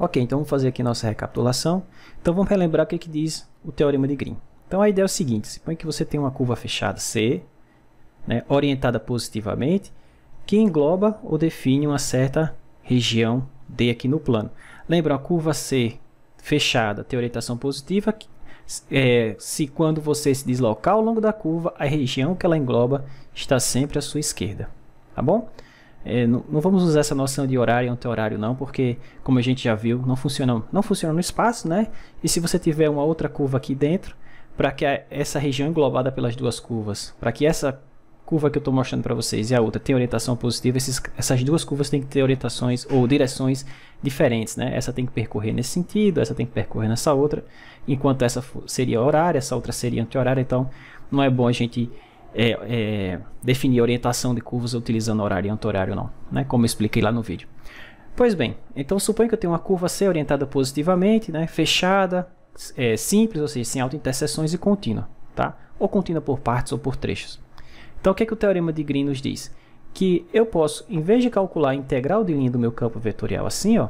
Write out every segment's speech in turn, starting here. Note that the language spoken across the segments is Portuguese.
Ok, então vamos fazer aqui nossa recapitulação. Então vamos relembrar o que diz o Teorema de Green. Então a ideia é o seguinte, suponha que você tem uma curva fechada C, né, orientada positivamente, que engloba ou define uma certa região D aqui no plano. Lembra, a curva C fechada tem orientação positiva, se quando você se deslocar ao longo da curva, a região que ela engloba está sempre à sua esquerda, tá bom? Não vamos usar essa noção de horário e anti-horário não, porque como a gente já viu, não funciona no espaço, né? E se você tiver uma outra curva aqui dentro, para que essa região englobada pelas duas curvas, para que essa curva que eu estou mostrando para vocês e a outra tenha orientação positiva, essas duas curvas têm que ter orientações ou direções diferentes, né? Essa tem que percorrer nesse sentido, essa tem que percorrer nessa outra, enquanto essa seria horária, essa outra seria anti-horária, então não é bom a gente definir orientação de curvas utilizando horário e anti-horário não, né? Como eu expliquei lá no vídeo. Pois bem, então suponha que eu tenho uma curva C orientada positivamente, né? Fechada, simples, ou seja, sem autointerseções e contínua, tá? Ou contínua por partes ou por trechos. Então o que o Teorema de Green nos diz? Que eu posso, em vez de calcular a integral de linha do meu campo vetorial assim, ó,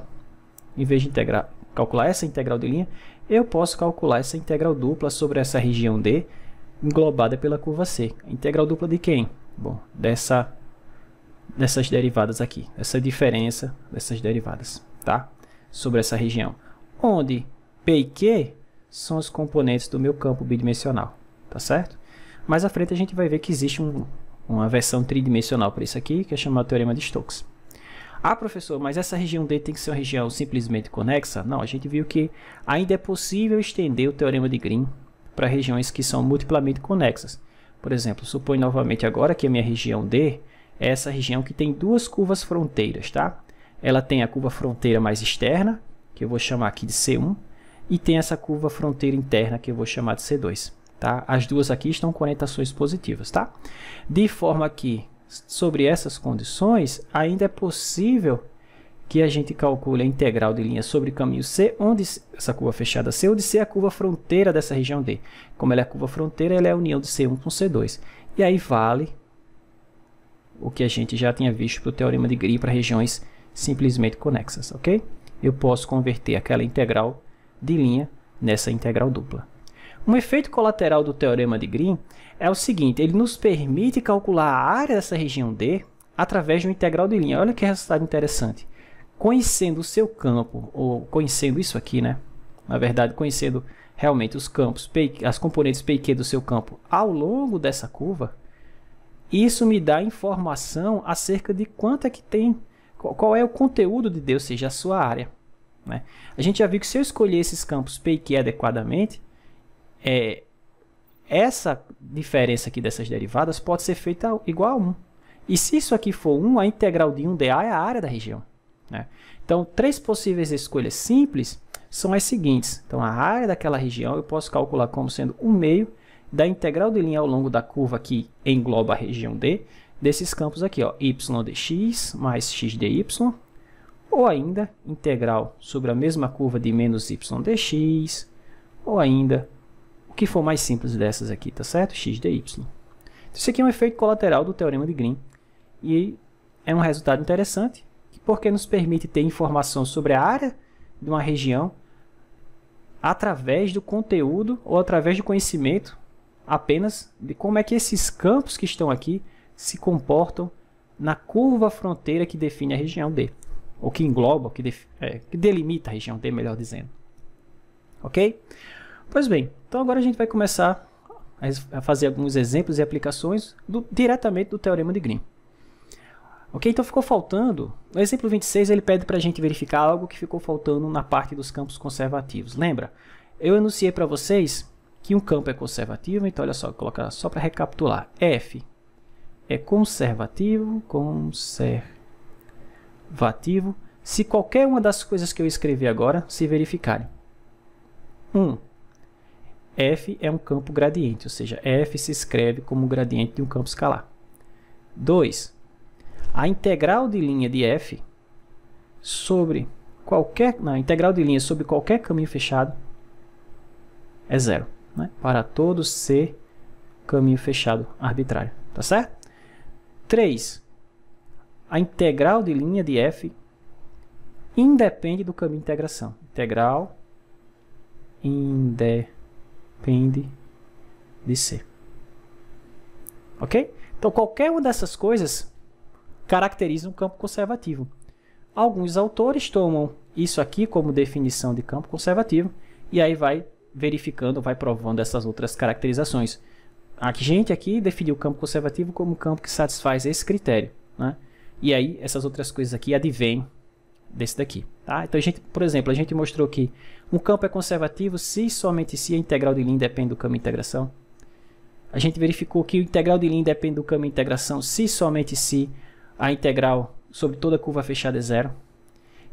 em vez de calcular essa integral de linha, eu posso calcular essa integral dupla sobre essa região D englobada pela curva C. A integral dupla de quem? Bom, dessas derivadas aqui, essa diferença dessas derivadas, tá? Sobre essa região, onde P e Q são os componentes do meu campo bidimensional, tá certo? Mais à frente a gente vai ver que existe uma versão tridimensional para isso aqui, que é chamado Teorema de Stokes. Ah, professor, mas essa região D tem que ser uma região simplesmente conexa? Não, a gente viu que ainda é possível estender o Teorema de Green para regiões que são multiplamente conexas. Por exemplo, suponho novamente agora que a minha região D é essa região que tem duas curvas fronteiras, tá? Ela tem a curva fronteira mais externa, que eu vou chamar aqui de C1, e tem essa curva fronteira interna, que eu vou chamar de C2. Tá? As duas aqui estão com orientações positivas, tá? De forma que, sobre essas condições, ainda é possível que a gente calcule a integral de linha sobre o caminho C, onde essa curva fechada C, onde C é a curva fronteira dessa região D. Como ela é a curva fronteira, ela é a união de C1 com C2. E aí vale o que a gente já tinha visto para o Teorema de Green para regiões simplesmente conexas, ok? Eu posso converter aquela integral de linha nessa integral dupla. Um efeito colateral do Teorema de Green é o seguinte, ele nos permite calcular a área dessa região D através de uma integral de linha. Olha que resultado interessante. Conhecendo o seu campo, ou conhecendo isso aqui, né? Na verdade, conhecendo realmente os campos, as componentes P e Q do seu campo ao longo dessa curva, isso me dá informação acerca de quanto é que tem, qual é o conteúdo de D, ou seja, a sua área, né? A gente já viu que se eu escolher esses campos P e Q adequadamente, essa diferença aqui dessas derivadas pode ser feita igual a 1. E se isso aqui for 1, a integral de 1dA é a área da região, né? Então, três possíveis escolhas simples são as seguintes. Então, a área daquela região eu posso calcular como sendo 1/2 da integral de linha ao longo da curva que engloba a região D, desses campos aqui, ó, y de x mais x de y, ou ainda integral sobre a mesma curva de menos y dx, ou ainda o que for mais simples dessas aqui, tá certo? X de y. Isso aqui é um efeito colateral do Teorema de Green e é um resultado interessante porque nos permite ter informação sobre a área de uma região através do conteúdo ou através do conhecimento apenas de como é que esses campos que estão aqui se comportam na curva fronteira que define a região D, ou que engloba, que delimita a região D, melhor dizendo. Ok? Pois bem, então agora a gente vai começar a fazer alguns exemplos e aplicações diretamente do Teorema de Green. Ok, então ficou faltando, no exemplo 26 ele pede para a gente verificar algo que ficou faltando na parte dos campos conservativos. Lembra? Eu enunciei para vocês que um campo é conservativo, então olha só, vou colocar só para recapitular. F é conservativo se qualquer uma das coisas que eu escrevi agora se verificarem. 1. F é um campo gradiente, ou seja, F se escreve como gradiente de um campo escalar. 2. A integral de linha de F sobre qualquer caminho fechado é 0, né? Para todo C caminho fechado arbitrário, tá certo? 3. A integral de linha de F independe do caminho de integração. Integral independe de C. Ok? Então, qualquer uma dessas coisas caracteriza um campo conservativo. Alguns autores tomam isso aqui como definição de campo conservativo e aí vai verificando, vai provando essas outras caracterizações. A gente aqui definiu o campo conservativo como um campo que satisfaz esse critério, né? E aí essas outras coisas aqui advêm desse daqui, tá? Então, por exemplo, a gente mostrou que um campo é conservativo se somente se a integral de linha depende do caminho de integração. A gente verificou que o integral de linha depende do caminho de integração se somente se a integral sobre toda curva fechada é zero.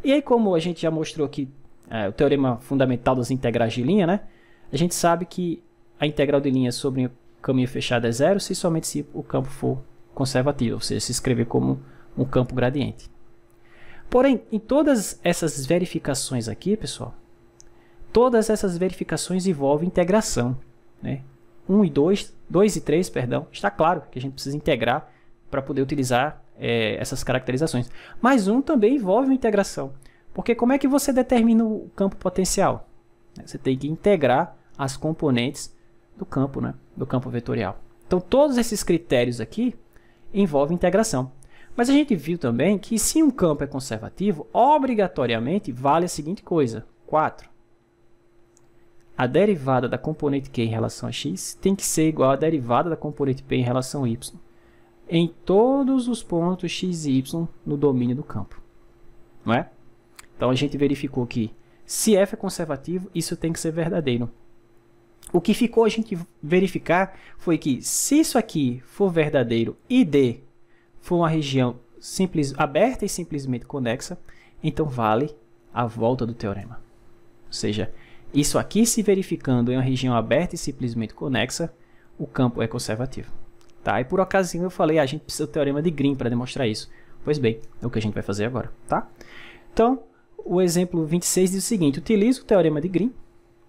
E aí, como a gente já mostrou aqui o teorema fundamental das integrais de linha, né? A gente sabe que a integral de linha sobre o caminho fechado é zero se somente se o campo for conservativo, ou seja, se escrever como um campo gradiente. Porém, em todas essas verificações aqui, pessoal, todas essas verificações envolvem integração, né? 1 e 2 e 3, perdão, está claro que a gente precisa integrar para poder utilizar essas caracterizações. Mas 1 também envolve uma integração, porque como é que você determina o campo potencial? Você tem que integrar as componentes do campo, né? Do campo vetorial. Então, todos esses critérios aqui envolvem integração. Mas a gente viu também que se um campo é conservativo, obrigatoriamente vale a seguinte coisa, 4. A derivada da componente Q em relação a x tem que ser igual à derivada da componente P em relação a y em todos os pontos x e y no domínio do campo. Não é? Então, a gente verificou que se f é conservativo, isso tem que ser verdadeiro. O que ficou a gente verificar foi que se isso aqui for verdadeiro e D for uma região aberta e simplesmente conexa, então vale a volta do teorema. Ou seja, isso aqui se verificando em uma região aberta e simplesmente conexa, o campo é conservativo. Tá? E por ocasião eu falei, a gente precisa do teorema de Green para demonstrar isso. Pois bem, é o que a gente vai fazer agora. Tá? Então, o exemplo 26 diz o seguinte, utiliza o teorema de Green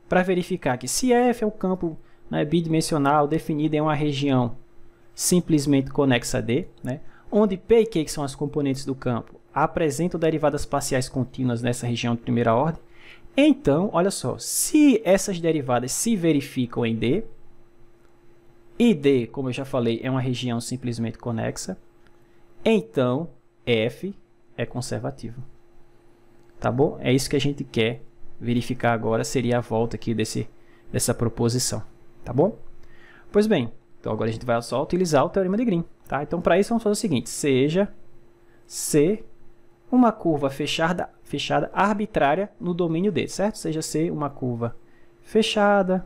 para verificar que se F é um campo, né, bidimensional definido em uma região simplesmente conexa a D, né, onde P e Q, que são as componentes do campo, apresentam derivadas parciais contínuas nessa região de primeira ordem, então, olha só, se essas derivadas se verificam em D, e D, como eu já falei, é uma região simplesmente conexa, então F é conservativo. Tá bom? É isso que a gente quer verificar agora, seria a volta aqui dessa proposição. Tá bom? Pois bem, então agora a gente vai só utilizar o teorema de Green. Tá? Então, para isso, vamos fazer o seguinte, seja C uma curva fechada arbitrária no domínio D, certo? Seja C uma curva fechada.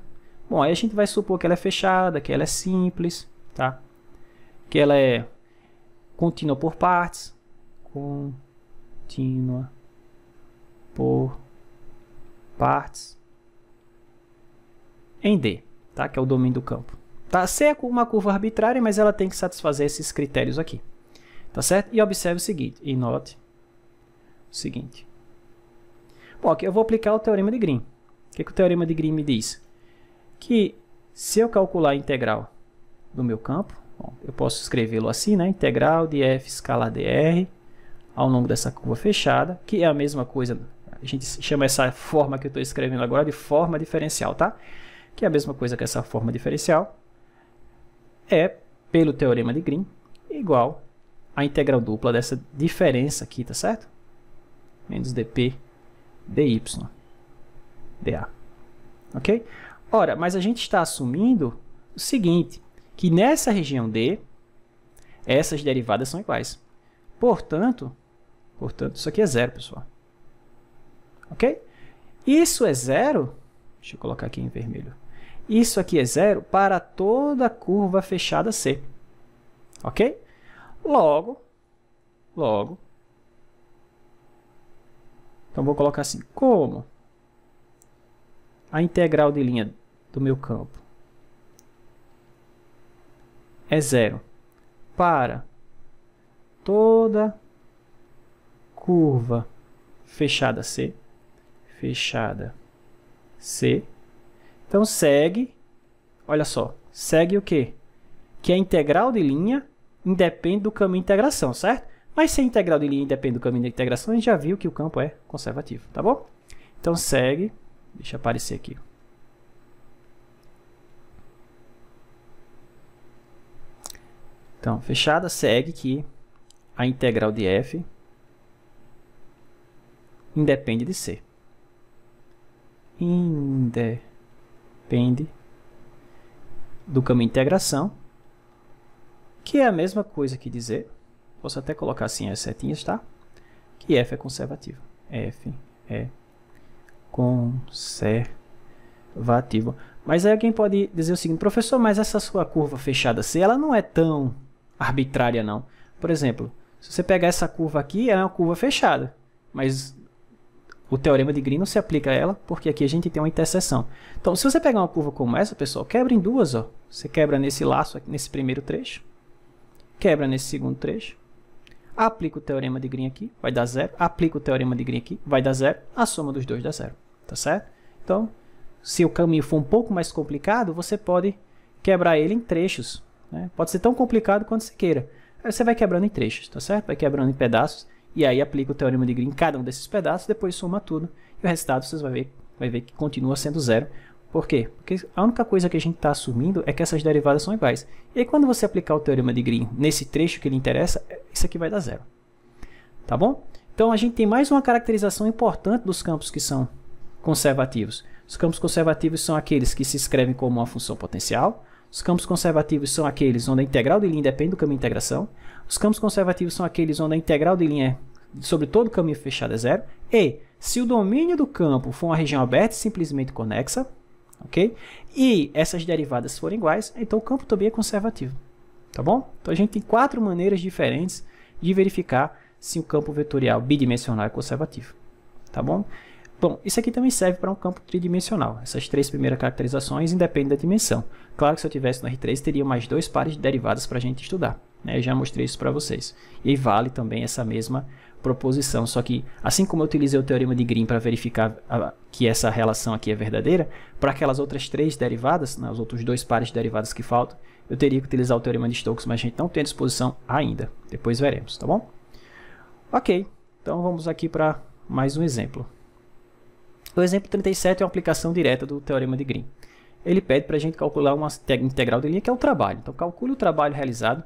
Bom, aí a gente vai supor que ela é fechada, que ela é simples, tá? Que ela é contínua por partes. Contínua por partes em D, tá? Que é o domínio do campo. Tá? C é uma curva arbitrária, mas ela tem que satisfazer esses critérios aqui. Tá certo? E observe o seguinte, e note o seguinte. Bom, aqui eu vou aplicar o teorema de Green. O que o teorema de Green me diz? Que se eu calcular a integral do meu campo, bom, eu posso escrevê-lo assim, né? Integral de f escalar dr ao longo dessa curva fechada, que é a mesma coisa, a gente chama essa forma que eu estou escrevendo agora de forma diferencial, tá? Que é a mesma coisa que essa forma diferencial, é, pelo teorema de Green, igual à integral dupla dessa diferença aqui, tá certo? Menos dp dy dA. Ok? Ora, mas a gente está assumindo o seguinte, que nessa região D, essas derivadas são iguais. Portanto, isso aqui é zero, pessoal. Ok? Isso é zero, deixa eu colocar aqui em vermelho. Isso aqui é zero para toda a curva fechada C. Ok? Logo, então vou colocar assim, como a integral de linha do meu campo é zero para toda curva fechada C, então segue, olha só, segue o quê? Que a integral de linha independe do caminho de integração, certo? Mas se a integral de linha independe do caminho da integração, a gente já viu que o campo é conservativo, tá bom? Então segue, deixa aparecer aqui. Então, fechada, segue que a integral de f independe de c. Independe do caminho de integração, que é a mesma coisa que dizer, posso até colocar assim as setinhas, tá? Que f é conservativo. F é conservativo. Mas aí alguém pode dizer o seguinte, professor, mas essa sua curva fechada C, ela não é tão arbitrária não. Por exemplo, se você pegar essa curva aqui, ela é uma curva fechada, mas o teorema de Green não se aplica a ela, porque aqui a gente tem uma interseção. Então, se você pegar uma curva como essa, pessoal, quebra em duas, ó. Você quebra nesse laço, aqui, nesse primeiro trecho, quebra nesse segundo trecho, aplica o teorema de Green aqui, vai dar zero, aplica o teorema de Green aqui, vai dar zero, a soma dos dois dá zero, tá certo? Então, se o caminho for um pouco mais complicado, você pode quebrar ele em trechos, né? Pode ser tão complicado quanto você queira. Aí você vai quebrando em trechos, tá certo? Vai quebrando em pedaços, e aí aplica o teorema de Green em cada um desses pedaços, depois soma tudo, e o resultado você vai ver que continua sendo zero. Por quê? Porque a única coisa que a gente está assumindo é que essas derivadas são iguais. E aí quando você aplicar o teorema de Green nesse trecho que lhe interessa, isso aqui vai dar zero. Tá bom? Então a gente tem mais uma caracterização importante dos campos que são conservativos. Os campos conservativos são aqueles que se escrevem como uma função potencial. Os campos conservativos são aqueles onde a integral de linha depende do caminho de integração. Os campos conservativos são aqueles onde a integral de linha sobre todo o caminho fechado é zero. E se o domínio do campo for uma região aberta e simplesmente conexa, ok? E essas derivadas forem iguais, então o campo também é conservativo. Tá bom? Então a gente tem 4 maneiras diferentes de verificar se o campo vetorial bidimensional é conservativo. Tá bom? Bom, isso aqui também serve para um campo tridimensional. Essas 3 primeiras caracterizações independem da dimensão. Claro que se eu tivesse no R3, teria mais 2 pares de derivadas para a gente estudar, né? Eu já mostrei isso para vocês. E vale também essa mesma proposição, só que assim como eu utilizei o teorema de Green para verificar que essa relação aqui é verdadeira, para aquelas outras 3 derivadas, né, os outros 2 pares de derivadas que faltam, eu teria que utilizar o teorema de Stokes, mas a gente não tem à disposição ainda. Depois veremos, tá bom? Ok, então vamos aqui para mais um exemplo. O exemplo 37 é uma aplicação direta do teorema de Green. Ele pede para a gente calcular uma integral de linha, que é o trabalho. Então, calcule o trabalho realizado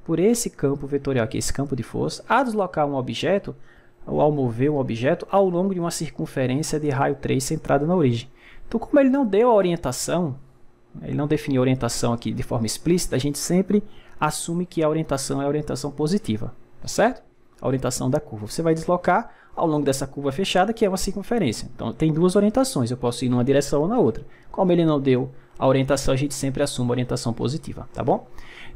por esse campo vetorial aqui, esse campo de força, a deslocar um objeto, ou ao mover um objeto, ao longo de uma circunferência de raio 3 centrada na origem. Então, como ele não deu a orientação, ele não definiu a orientação aqui de forma explícita, a gente sempre assume que a orientação é a orientação positiva, tá certo? A orientação da curva. Você vai deslocar ao longo dessa curva fechada, que é uma circunferência. Então, tem 2 orientações, eu posso ir numa direção ou na outra. Como ele não deu a orientação, a gente sempre assume a orientação positiva, tá bom?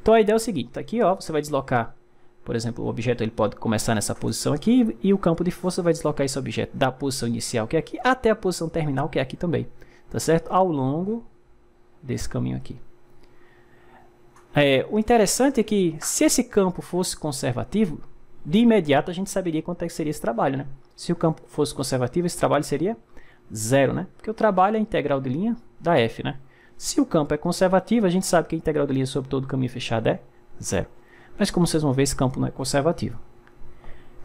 Então, a ideia é o seguinte, tá aqui, ó, você vai deslocar, por exemplo, o objeto ele pode começar nessa posição aqui, e o campo de força vai deslocar esse objeto da posição inicial, que é aqui, até a posição terminal, que é aqui também, tá certo? Ao longo desse caminho aqui. O interessante é que, se esse campo fosse conservativo, de imediato a gente saberia quanto é que seria esse trabalho, né? Se o campo fosse conservativo, esse trabalho seria zero, né? Porque o trabalho é a integral de linha da f, né? Se o campo é conservativo, a gente sabe que a integral de linha sobre todo o caminho fechado é zero. Mas como vocês vão ver, esse campo não é conservativo.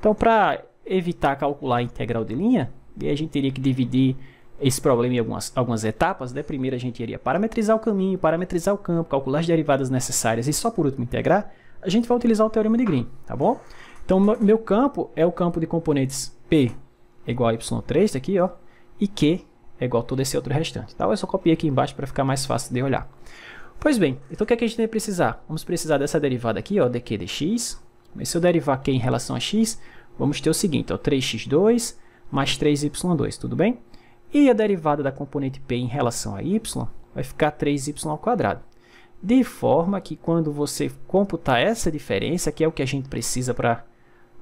Então, para evitar calcular a integral de linha, a gente teria que dividir esse problema em algumas etapas, né? Primeiro a gente iria parametrizar o caminho, parametrizar o campo, calcular as derivadas necessárias e só por último integrar. A gente vai utilizar o teorema de Green, tá bom? Então, meu campo é o campo de componentes P é igual a Y3, tá aqui, ó, e Q é igual a todo esse outro restante. Tá? Eu só copiei aqui embaixo para ficar mais fácil de olhar. Pois bem, então o que é que a gente vai precisar? Vamos precisar dessa derivada aqui, ó, dq dx. Mas se eu derivar Q em relação a x, vamos ter o seguinte, ó, 3x2 mais 3y2, tudo bem? E a derivada da componente P em relação a y vai ficar 3y ao quadrado. De forma que quando você computar essa diferença, que é o que a gente precisa para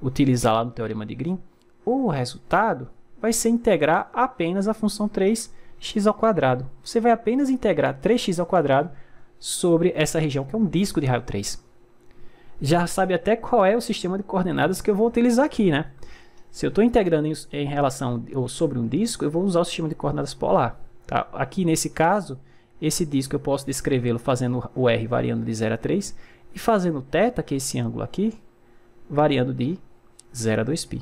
utilizar lá no teorema de Green, o resultado vai ser integrar apenas a função 3x ao quadrado. Você vai apenas integrar 3x ao quadrado sobre essa região, que é um disco de raio 3. Já sabe até qual é o sistema de coordenadas que eu vou utilizar aqui, né? Se eu estou integrando em relação ou sobre um disco, eu vou usar o sistema de coordenadas polar. Tá? Aqui nesse caso, esse disco eu posso descrevê-lo fazendo o r variando de 0 a 3 e fazendo θ, que é esse ângulo aqui, variando de 0 a 2π.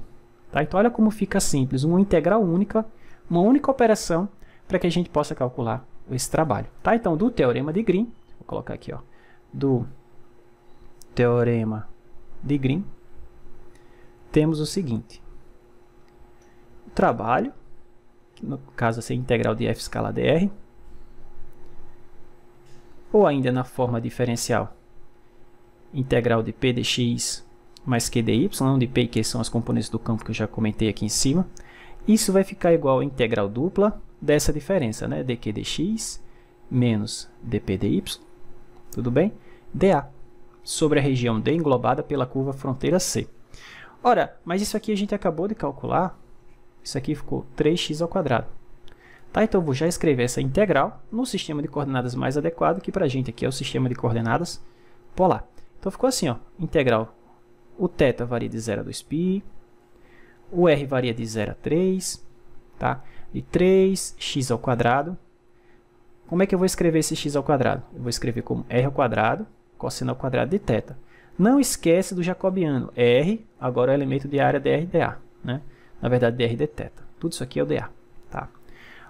Tá? Então, olha como fica simples, uma integral única, uma única operação para que a gente possa calcular esse trabalho. Tá? Então, do teorema de Green, vou colocar aqui, ó, do teorema de Green, temos o seguinte: o trabalho, que no caso vai ser integral de f escalada r, ou ainda na forma diferencial, integral de p dx mais q dy, onde p e q são as componentes do campo que eu já comentei aqui em cima. Isso vai ficar igual a integral dupla dessa diferença, né? dq dx menos dp dy, tudo bem? dA, sobre a região D englobada pela curva fronteira C. Ora, mas isso aqui a gente acabou de calcular, isso aqui ficou 3x ao quadrado. Tá? Então, eu vou já escrever essa integral no sistema de coordenadas mais adequado, que para a gente aqui é o sistema de coordenadas polar. Então, ficou assim, ó, integral, o θ varia de 0 a 2π, o r varia de 0 a 3, tá? De 3x ao quadrado. Como é que eu vou escrever esse x ao quadrado? Eu vou escrever como r ao quadrado, cosseno ao quadrado de θ. Não esquece do jacobiano. R, agora é o elemento de área dr dA, né? Na verdade, dr dθ. Tudo isso aqui é o dA, tá?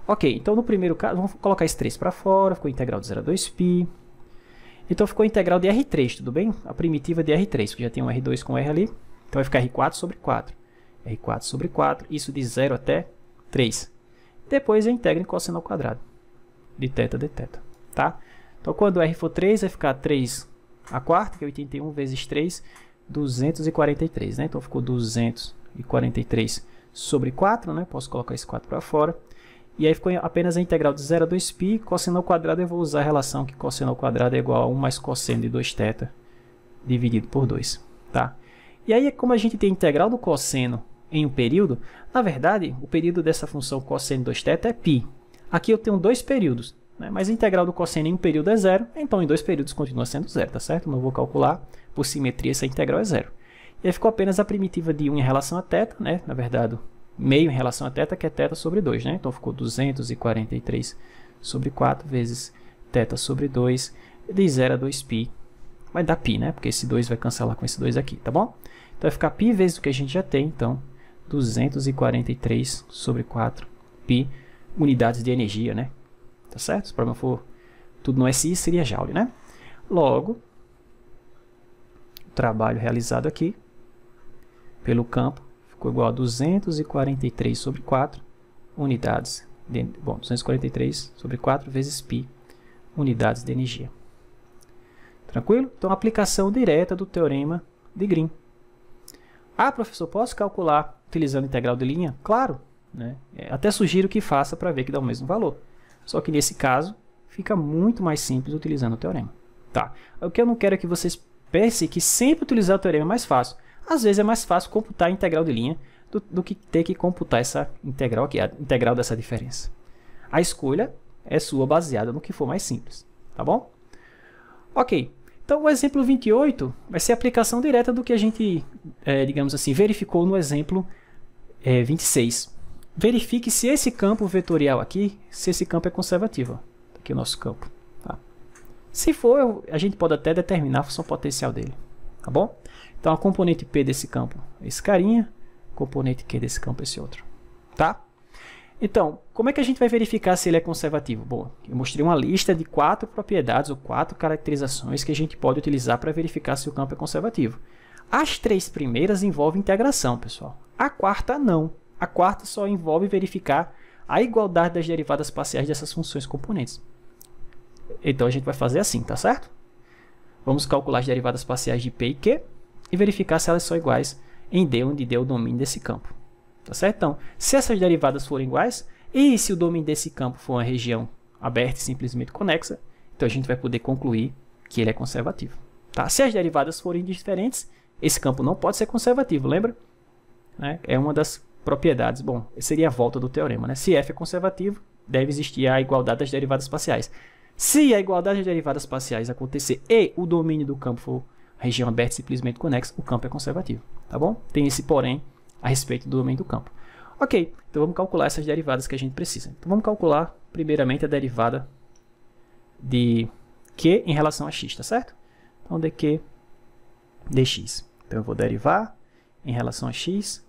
Ok, então no primeiro caso, vamos colocar esse 3 para fora, ficou integral de 0 a 2π. Então ficou integral de R3, tudo bem? A primitiva de R3, porque já tem um R2 com R ali. Então vai ficar R4 sobre 4. R4 sobre 4, isso de 0 até 3. Depois eu integro em cosseno ao quadrado de θ dθ, tá? Então quando R for 3, vai ficar 3 a quarta, que é 81 vezes 3, 243, né? Então ficou 243 sobre 4, né? Posso colocar esse 4 para fora. E aí ficou apenas a integral de 0 a 2π, cosseno ao quadrado eu vou usar a relação que cosseno ao quadrado é igual a 1 mais cosseno de 2θ dividido por 2, tá? E aí, como a gente tem a integral do cosseno em um período, na verdade, o período dessa função cosseno de 2θ é π. Aqui eu tenho dois períodos, né? Mas a integral do cosseno em um período é 0, então em dois períodos continua sendo 0, tá certo? Não vou calcular, por simetria essa integral é 0. E aí ficou apenas a primitiva de 1 em relação a θ, né? Na verdade, meio em relação a θ, que é θ sobre 2, né? Então ficou 243 sobre 4 vezes θ sobre 2, de 0 a 2π. Vai dar π, né? Porque esse 2 vai cancelar com esse 2 aqui, tá bom? Então vai ficar π vezes o que a gente já tem, então 243 sobre 4 π unidades de energia, né? Tá certo? Se o problema for tudo no SI, seria Joule, né? Logo, o trabalho realizado aqui pelo campo ficou igual a 243 sobre 4 unidades de, bom, 243 sobre 4 vezes π unidades de energia. Tranquilo? Então, aplicação direta do teorema de Green. Ah, professor, posso calcular utilizando integral de linha? Claro, né? Até sugiro que faça para ver que dá o mesmo valor. Só que nesse caso, fica muito mais simples utilizando o teorema. Tá. O que eu não quero é que vocês pensem que sempre utilizar o teorema é mais fácil. Às vezes é mais fácil computar a integral de linha do que ter que computar essa integral aqui, a integral dessa diferença. A escolha é sua, baseada no que for mais simples. Tá bom? Ok. Então, o exemplo 28 vai ser a aplicação direta do que a gente, digamos assim, verificou no exemplo 26. Verifique se esse campo vetorial aqui, se esse campo é conservativo. Aqui é o nosso campo. Tá? Se for, a gente pode até determinar a função potencial dele. Tá bom? Então, a componente P desse campo é esse carinha, a componente Q desse campo é esse outro. Tá? Então, como é que a gente vai verificar se ele é conservativo? Bom, eu mostrei uma lista de 4 propriedades ou 4 caracterizações que a gente pode utilizar para verificar se o campo é conservativo. As 3 primeiras envolvem integração, pessoal. A quarta não. A quarta só envolve verificar a igualdade das derivadas parciais dessas funções componentes. Então, a gente vai fazer assim, tá certo? Vamos calcular as derivadas parciais de P e Q e verificar se elas são iguais em D, onde D é o domínio desse campo. Tá certo? Então, se essas derivadas forem iguais, e se o domínio desse campo for uma região aberta e simplesmente conexa, então a gente vai poder concluir que ele é conservativo. Tá? Se as derivadas forem diferentes, esse campo não pode ser conservativo, lembra? Né? É uma das propriedades, bom, seria a volta do teorema. Né? Se f é conservativo, deve existir a igualdade das derivadas parciais. Se a igualdade das derivadas parciais acontecer e o domínio do campo for região aberta e simplesmente conexa, o campo é conservativo. Tá bom? Tem esse porém a respeito do domínio do campo. Ok, então vamos calcular essas derivadas que a gente precisa. Então vamos calcular primeiramente a derivada de Q em relação a x, tá certo? Então dq dx. Então eu vou derivar em relação a x,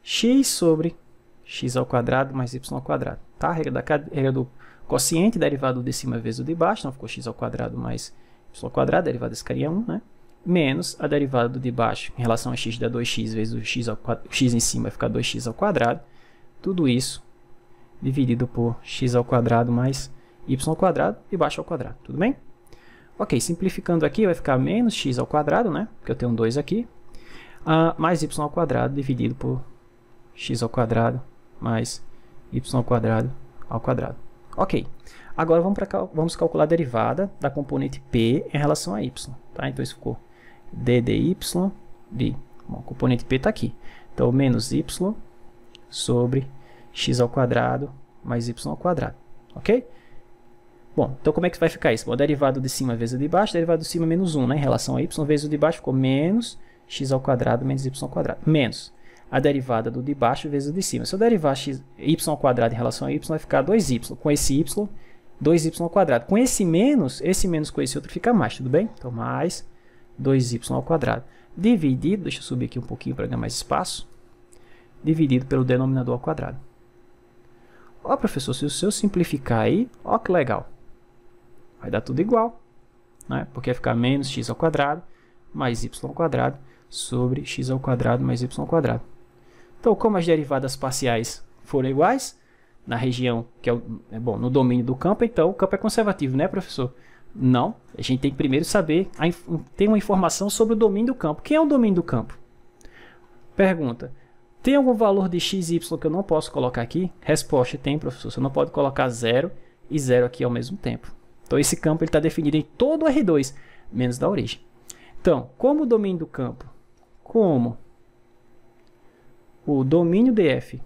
x sobre x ao quadrado mais y ao quadrado. Tá? A regra do quociente, derivado de cima vezes o de baixo, então ficou x ao quadrado mais y ao quadrado, derivada desse carinha 1, né? Menos a derivada do de baixo em relação a x dá 2x vezes o x em cima vai ficar 2x ao quadrado. Tudo isso dividido por x ao quadrado mais y ao quadrado e baixo ao quadrado. Tudo bem? Ok, simplificando aqui vai ficar menos x ao quadrado, né? Porque eu tenho um 2 aqui. Mais y ao quadrado dividido por x ao quadrado mais y ao quadrado ao quadrado. Ok, agora vamos calcular a derivada da componente p em relação a y. Tá? Então isso ficou d dy de... Bom, a componente p está aqui. Então menos y sobre x ao quadrado mais y ao quadrado. Ok? Bom, então como é que vai ficar isso? Bom, a derivada de cima vezes o de baixo, a derivada de cima menos 1, né? Em relação a y vezes o de baixo ficou menos x ao quadrado menos y ao quadrado. Menos a derivada do de baixo vezes o de cima. Se eu derivar y ao quadrado em relação a y, vai ficar 2y. Com esse y, 2y ao quadrado. Com esse menos com esse outro fica mais, tudo bem? Então, mais 2y ao quadrado. Dividido, deixa eu subir aqui um pouquinho para ganhar mais espaço. Dividido pelo denominador ao quadrado. Ó, professor, se eu simplificar aí, ó que legal. Vai dar tudo igual, né? Porque vai ficar menos x ao quadrado mais y ao quadrado sobre x ao quadrado mais y ao quadrado. Então, como as derivadas parciais foram iguais, na região que bom, no domínio do campo, então o campo é conservativo, né, professor? Não, a gente tem que primeiro saber, ter uma informação sobre o domínio do campo. Quem é o domínio do campo? Pergunta, tem algum valor de x e y que eu não posso colocar aqui? Resposta, tem, professor. Você não pode colocar 0 e 0 aqui ao mesmo tempo. Então, esse campo está definido em todo o R2, menos da origem. Então, como o domínio do campo, como o domínio de f,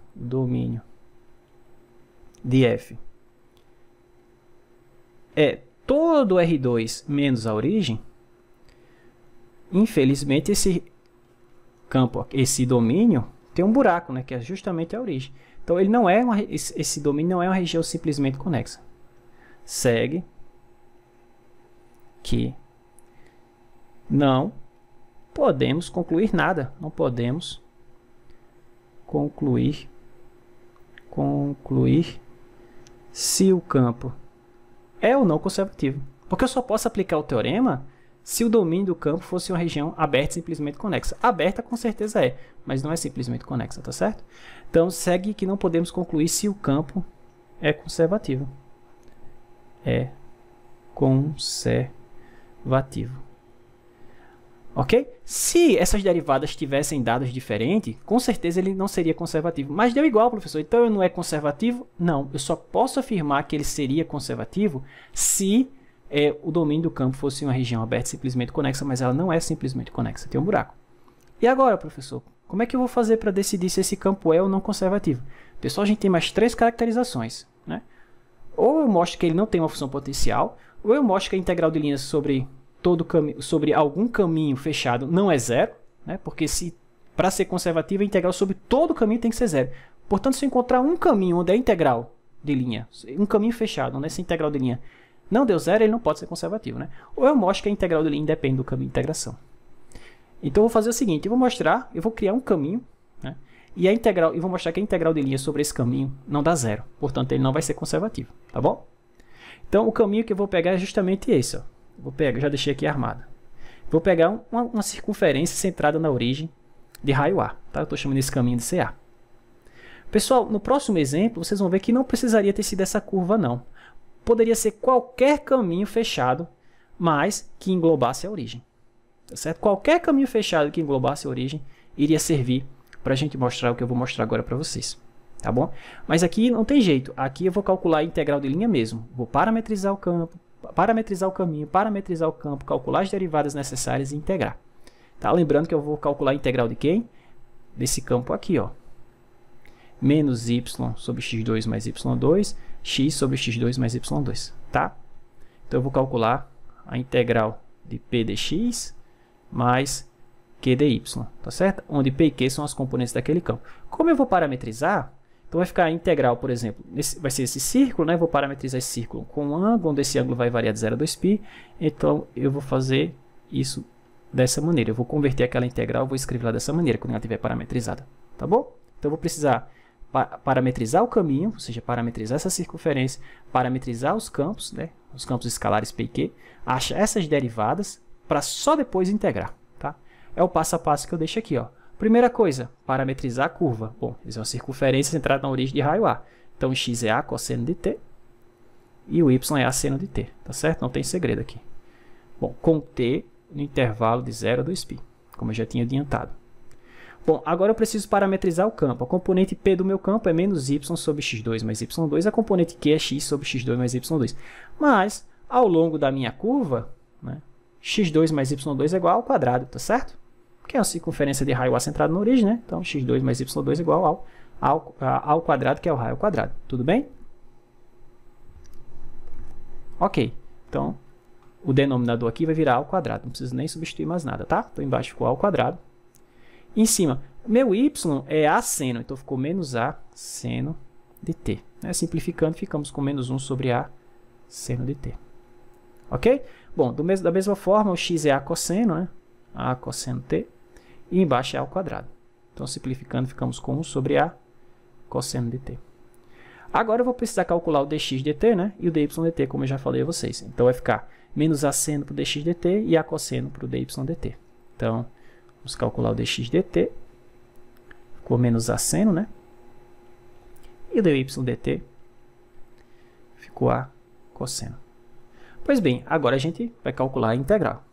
é todo R2 menos a origem, infelizmente esse campo, esse domínio, tem um buraco, né, que é justamente a origem. Então, ele não é esse domínio não é uma região simplesmente conexa. Segue que não podemos concluir nada. Não podemos concluir se o campo é ou não conservativo. Porque eu só posso aplicar o teorema se o domínio do campo fosse uma região aberta e simplesmente conexa. Aberta com certeza é, mas não é simplesmente conexa, tá certo? Então, segue que não podemos concluir se o campo é conservativo. É conservativo. Ok? Se essas derivadas tivessem dados diferentes, com certeza ele não seria conservativo. Mas deu igual, professor. Então, ele não é conservativo? Não. Eu só posso afirmar que ele seria conservativo se o domínio do campo fosse uma região aberta simplesmente conexa, mas ela não é simplesmente conexa. Tem um buraco. E agora, professor? Como é que eu vou fazer para decidir se esse campo é ou não conservativo? Pessoal, a gente tem mais 3 caracterizações, né? Ou eu mostro que ele não tem uma função potencial, ou eu mostro que a integral de linha sobre algum caminho fechado não é zero, né? Porque para ser conservativa, a integral sobre todo o caminho tem que ser zero. Portanto, se eu encontrar um caminho onde a integral de linha, um caminho fechado, onde essa integral de linha não deu zero, ele não pode ser conservativo, né? Ou eu mostro que a integral de linha independe do caminho de integração. Então, eu vou fazer o seguinte, eu vou criar um caminho, né? E vou mostrar que a integral de linha sobre esse caminho não dá zero. Portanto, ele não vai ser conservativo, tá bom? Então, o caminho que eu vou pegar é justamente esse, ó. Já deixei aqui armado. Vou pegar uma circunferência centrada na origem de raio A, tá? Eu estou chamando esse caminho de CA. Pessoal, no próximo exemplo, vocês vão ver que não precisaria ter sido essa curva, não. Poderia ser qualquer caminho fechado, mas que englobasse a origem. Tá certo? Qualquer caminho fechado que englobasse a origem iria servir para a gente mostrar o que eu vou mostrar agora para vocês. Tá bom? Mas aqui não tem jeito. Aqui eu vou calcular a integral de linha mesmo. Vou parametrizar o campo, parametrizar o caminho, parametrizar o campo, calcular as derivadas necessárias e integrar. Tá? Lembrando que eu vou calcular a integral de quem? Desse campo aqui, ó. Menos y sobre x2 mais y2, x sobre x2 mais y2, tá? Então, eu vou calcular a integral de p dx mais q dy, tá certo? Onde p e q são as componentes daquele campo. Como eu vou parametrizar, então vai ficar a integral, por exemplo, vai ser esse círculo, né? Eu vou parametrizar esse círculo com um ângulo, onde esse ângulo vai variar de 0 a 2π. Então, eu vou fazer isso dessa maneira. Eu vou converter aquela integral, vou escrever lá dessa maneira, quando ela estiver parametrizada. Tá bom? Então, eu vou precisar parametrizar o caminho, ou seja, parametrizar essa circunferência, parametrizar os campos, né? Os campos escalares P e Q, achar essas derivadas para só depois integrar. Tá? É o passo a passo que eu deixo aqui. Ó. Primeira coisa, parametrizar a curva. Bom, isso é uma circunferência centrada na origem de raio A. Então, x é A cosseno de t e o y é A seno de t. Tá certo? Não tem segredo aqui. Bom, com t no intervalo de 0 a 2π, como eu já tinha adiantado. Bom, agora eu preciso parametrizar o campo. A componente P do meu campo é menos y sobre x2 mais y2. A componente Q é x sobre x2 mais y2. Mas, ao longo da minha curva, né, x2 mais y2 é igual ao quadrado, tá certo? Que é uma circunferência de raio A centrado na origem, né? Então, x2 mais y2 é igual ao quadrado, que é o raio ao quadrado. Tudo bem? Ok. Então, o denominador aqui vai virar ao quadrado. Não preciso nem substituir mais nada, tá? Então, embaixo ficou ao quadrado. Em cima, meu y é A seno, então ficou menos A seno de t. Né? Simplificando, ficamos com menos 1 sobre A seno de t. Ok? Bom, da mesma forma, o x é A cosseno, né? A cosseno t. E embaixo é A ao quadrado. Então, simplificando, ficamos com 1 sobre A cosseno de t. Agora, eu vou precisar calcular o dx dt, né? E o dy dt, como eu já falei a vocês. Então, vai ficar menos A seno para o dx dt e A cosseno para o dy dt. Então, vamos calcular o dx dt. Ficou menos A seno, né? E o dy dt ficou A cosseno. Pois bem, agora a gente vai calcular a integral.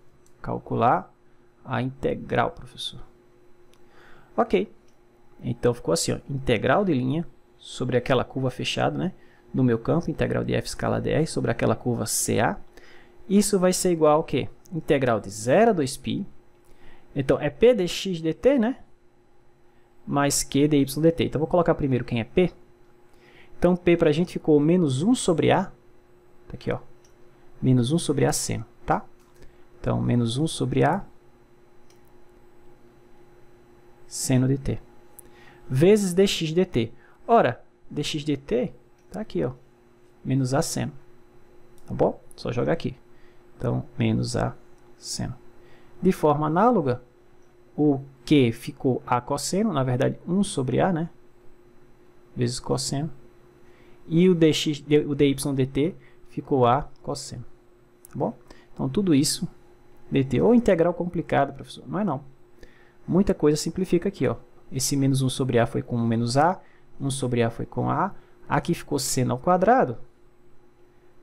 Calcular a integral, professor. Ok. Então, ficou assim, ó, integral de linha sobre aquela curva fechada, né? Do meu campo, integral de f escala dr sobre aquela curva CA. Isso vai ser igual ao quê? Integral de 0 a 2π. Então, é P dx dt, né? Mais Q dy dt. Então, vou colocar primeiro quem é P. Então, P para a gente ficou menos 1 sobre A. Tá aqui, ó. Menos 1 sobre A seno, tá? Então, menos 1 sobre A seno de t. Vezes dx dt. Ora, dx dt tá aqui, ó. Menos A seno. Tá bom? Só jogar aqui. Então, menos A seno. De forma análoga, o Q ficou A cosseno, na verdade 1 sobre A, né? Vezes cosseno. E o dy dt ficou A cosseno. Tá bom? Então, tudo isso, dt, ou integral complicado, professor. Não é não. Muita coisa simplifica aqui, ó. Esse menos 1 sobre A foi com menos A, 1 sobre A foi com A. Aqui ficou seno ao quadrado,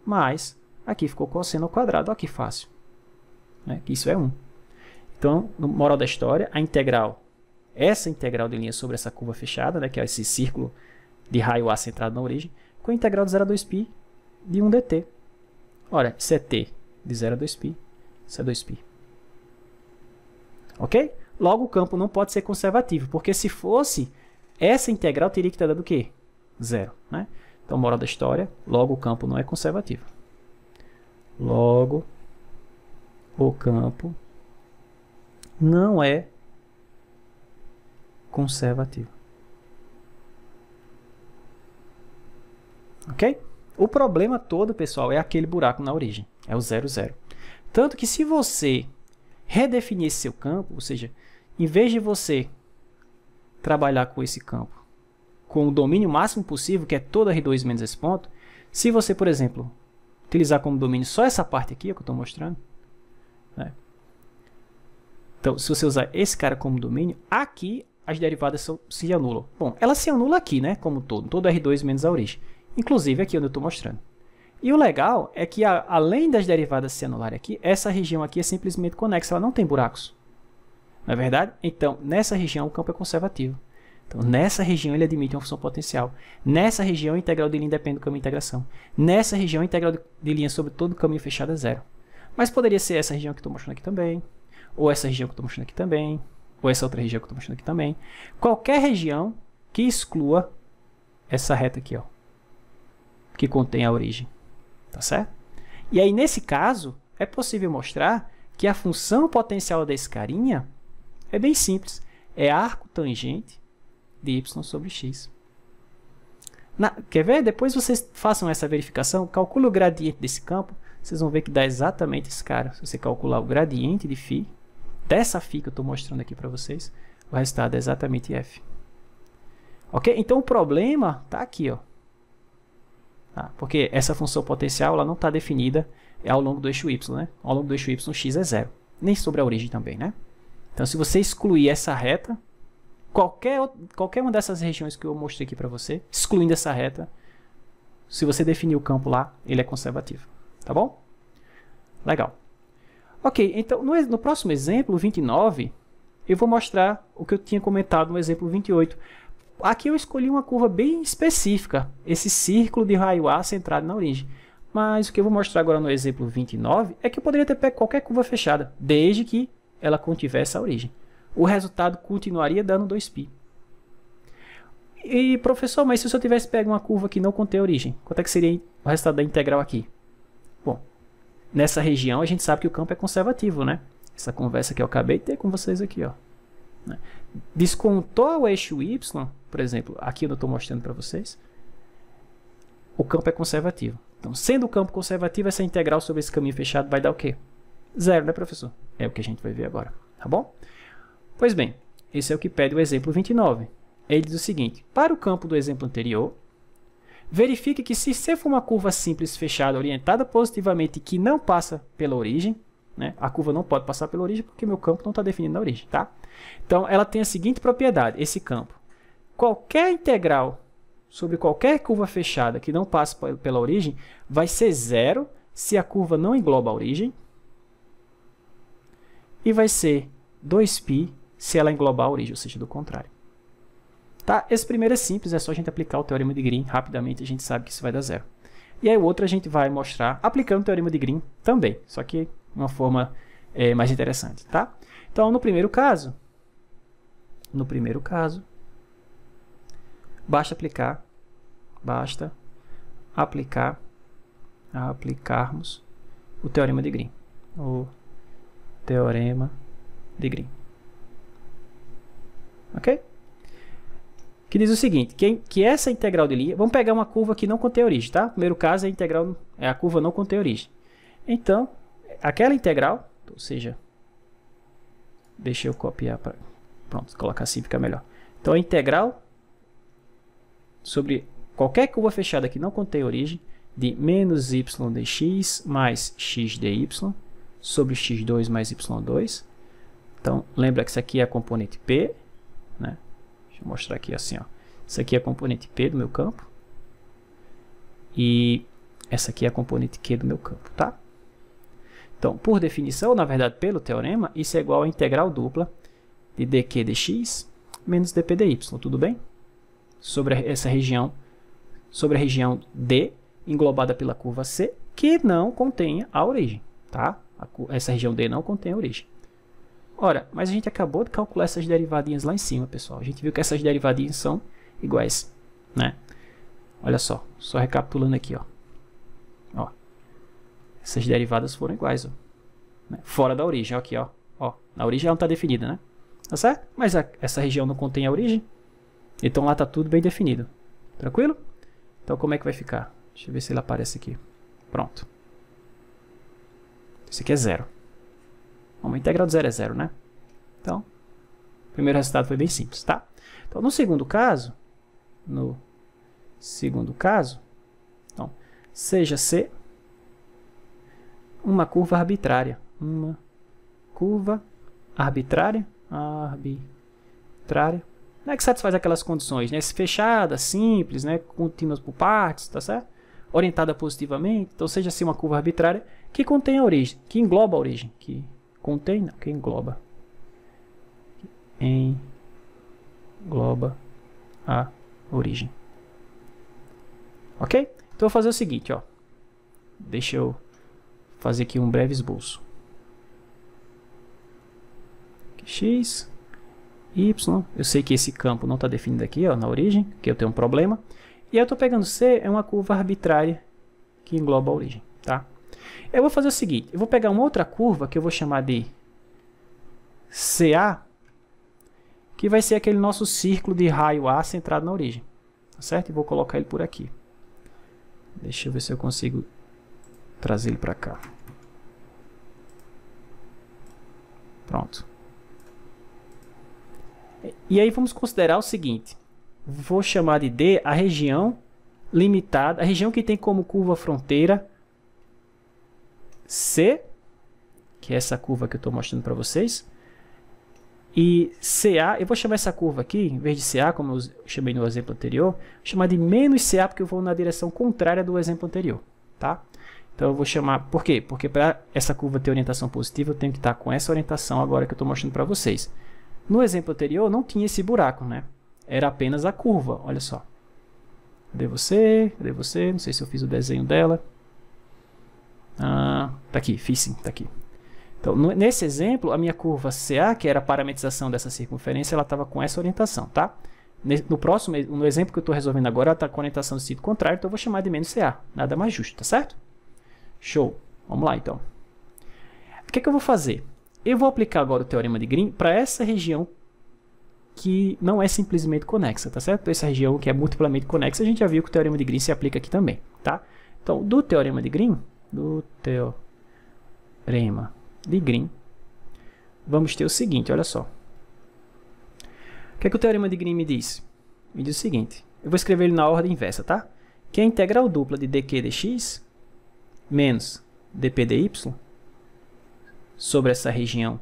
mas aqui ficou cosseno ao quadrado. Olha que fácil. Né? Que isso é 1. Então, no moral da história, a integral, essa integral de linha sobre essa curva fechada, né, que é esse círculo de raio A centrado na origem, com a integral de 0 a 2π de 1 dt. Ora, isso é t de 0 a 2π, isso é 2π. Ok? Logo, o campo não pode ser conservativo, porque se fosse, essa integral teria que estar dando o quê? 0. Né? Então, moral da história, logo o campo não é conservativo. Logo, o campo não é conservativo. Ok? O problema todo, pessoal, é aquele buraco na origem. É o 0, 0. Tanto que se você redefinir esse seu campo, ou seja, em vez de você trabalhar com esse campo com o domínio máximo possível, que é todo R2 menos esse ponto, se você, por exemplo, utilizar como domínio só essa parte aqui, que eu estou mostrando, né? Então, se você usar esse cara como domínio, aqui as derivadas se anulam. Bom, ela se anula aqui, né? Como todo R2 menos a origem. Inclusive aqui onde eu estou mostrando. E o legal é que, além das derivadas se anularem aqui, essa região aqui é simplesmente conexa, ela não tem buracos. Não é verdade? Então, nessa região o campo é conservativo. Então, nessa região ele admite uma função potencial. Nessa região a integral de linha depende do caminho de integração. Nessa região a integral de linha sobre todo o caminho fechado é 0. Mas poderia ser essa região que eu estou mostrando aqui também. Ou essa região que eu estou mostrando aqui também. Ou essa outra região que eu estou mostrando aqui também. Qualquer região que exclua essa reta aqui, ó, que contém a origem. Tá certo? E aí, nesse caso, é possível mostrar que a função potencial desse carinha é bem simples. É arco tangente de y sobre x. Quer ver? Depois vocês façam essa verificação, calcule o gradiente desse campo, vocês vão ver que dá exatamente esse cara. Se você calcular o gradiente de φ, dessa φ que eu estou mostrando aqui para vocês, o resultado é exatamente f. Ok? Então o problema está aqui, ó. Tá? Porque essa função potencial ela não está definida ao longo do eixo y, né? Ao longo do eixo y, x é zero. Nem sobre a origem também, né? Então, se você excluir essa reta, qualquer uma dessas regiões que eu mostrei aqui para você, excluindo essa reta, se você definir o campo lá, ele é conservativo. Tá bom? Legal. Ok, então no próximo exemplo, 29, eu vou mostrar o que eu tinha comentado no exemplo 28. Aqui eu escolhi uma curva bem específica, esse círculo de raio A centrado na origem. Mas o que eu vou mostrar agora no exemplo 29 é que eu poderia ter pego qualquer curva fechada, desde que ela contivesse a origem. O resultado continuaria dando 2π. E, professor, mas se eu tivesse pego uma curva que não contém origem, quanto é que seria o resultado da integral aqui? Bom, nessa região a gente sabe que o campo é conservativo, né? Essa conversa que eu acabei de ter com vocês aqui, ó. Descontou o eixo y, por exemplo, aqui eu estou mostrando para vocês, o campo é conservativo. Então, sendo o campo conservativo, essa integral sobre esse caminho fechado vai dar o quê? Zero, né, professor? É o que a gente vai ver agora, tá bom? Pois bem, esse é o que pede o exemplo 29. Ele diz o seguinte: para o campo do exemplo anterior, verifique que se C for uma curva simples fechada orientada positivamente que não passa pela origem, né? A curva não pode passar pela origem porque meu campo não está definido na origem, tá? Então, ela tem a seguinte propriedade, esse campo. Qualquer integral sobre qualquer curva fechada que não passe pela origem vai ser zero se a curva não engloba a origem e vai ser 2π se ela englobar a origem, ou seja, do contrário. Tá? Esse primeiro é simples, é só a gente aplicar o teorema de Green, rapidamente a gente sabe que isso vai dar zero. E aí o outro a gente vai mostrar aplicando o teorema de Green também, só que de uma forma mais interessante. Tá? Então, no primeiro caso, basta aplicarmos o teorema de Green. O teorema de Green. Ok? Que diz o seguinte, que essa integral de linha, vamos pegar uma curva que não contém origem, tá? O primeiro caso é a curva não contém origem. Então, aquela integral, ou seja, deixa eu copiar para, pronto, colocar assim fica melhor. Então, a integral sobre qualquer curva fechada que não contém origem de menos y dx mais x dy sobre x2 mais y2. Então, lembra que isso aqui é a componente P, né? Deixa eu mostrar aqui assim, ó. Isso aqui é a componente P do meu campo. E essa aqui é a componente Q do meu campo, tá? Então, por definição, na verdade, pelo teorema, isso é igual a integral dupla de dq dx menos dp dy, tudo bem? Sobre essa região, sobre a região D, englobada pela curva C, que não contenha a origem, tá? Essa região D não contém a origem. Ora, mas a gente acabou de calcular essas derivadinhas lá em cima, pessoal. A gente viu que essas derivadinhas são iguais, né? Olha só recapitulando aqui, ó. Essas derivadas foram iguais, ó, né? Fora da origem, ó, aqui, ó. Na origem ela não está definida, né? Tá certo? Mas essa região não contém a origem, então lá está tudo bem definido. Tranquilo? Então como é que vai ficar? Deixa eu ver se ele aparece aqui. Pronto. Isso aqui é zero. Uma integral de zero é zero, né? Então, o primeiro resultado foi bem simples, tá? Então, no segundo caso, então, seja C uma curva arbitrária. Uma curva arbitrária. Não é que satisfaz aquelas condições, né? Fechada, simples, né? Contínuas por partes, tá certo? Orientada positivamente. Então, seja C uma curva arbitrária que contém a origem, que engloba a origem, que contém, não, que engloba. Engloba a origem. Ok? Então eu vou fazer o seguinte, ó. Deixa eu fazer aqui um breve esboço. X, Y. Eu sei que esse campo não está definido aqui, ó, na origem, que eu tenho um problema. E eu estou pegando C, é uma curva arbitrária que engloba a origem, tá? Eu vou fazer o seguinte, eu vou pegar uma outra curva que eu vou chamar de CA, que vai ser aquele nosso círculo de raio A centrado na origem, tá certo? E vou colocar ele por aqui. Deixa eu ver se eu consigo trazer ele para cá. Pronto. E aí vamos considerar o seguinte. Vou chamar de D a região limitada, a região que tem como curva fronteira C, que é essa curva que eu estou mostrando para vocês. E CA, eu vou chamar essa curva aqui, em vez de CA, como eu chamei no exemplo anterior, vou chamar de menos CA, porque eu vou na direção contrária do exemplo anterior, tá? Então eu vou chamar, por quê? Porque para essa curva ter orientação positiva, eu tenho que estar com essa orientação agora que eu estou mostrando para vocês. No exemplo anterior, não tinha esse buraco, né? Era apenas a curva, olha só. Cadê você? Cadê você? Não sei se eu fiz o desenho dela. Ah, tá aqui, fiz sim, tá aqui. Então, nesse exemplo, a minha curva CA, que era a parametrização dessa circunferência, ela estava com essa orientação, tá? No exemplo que eu estou resolvendo agora, ela está com orientação do sentido contrário, então eu vou chamar de menos CA. Nada mais justo, tá certo? Show. Vamos lá, então. O que é que eu vou fazer? Eu vou aplicar agora o teorema de Green para essa região que não é simplesmente conexa, tá certo? Essa região que é multiplamente conexa, a gente já viu que o teorema de Green se aplica aqui também, tá? Então, do teorema de Green, vamos ter o seguinte, olha só. O que é que o teorema de Green me diz? Me diz o seguinte, eu vou escrever ele na ordem inversa, tá? Que é a integral dupla de dq dx menos dp dy sobre essa região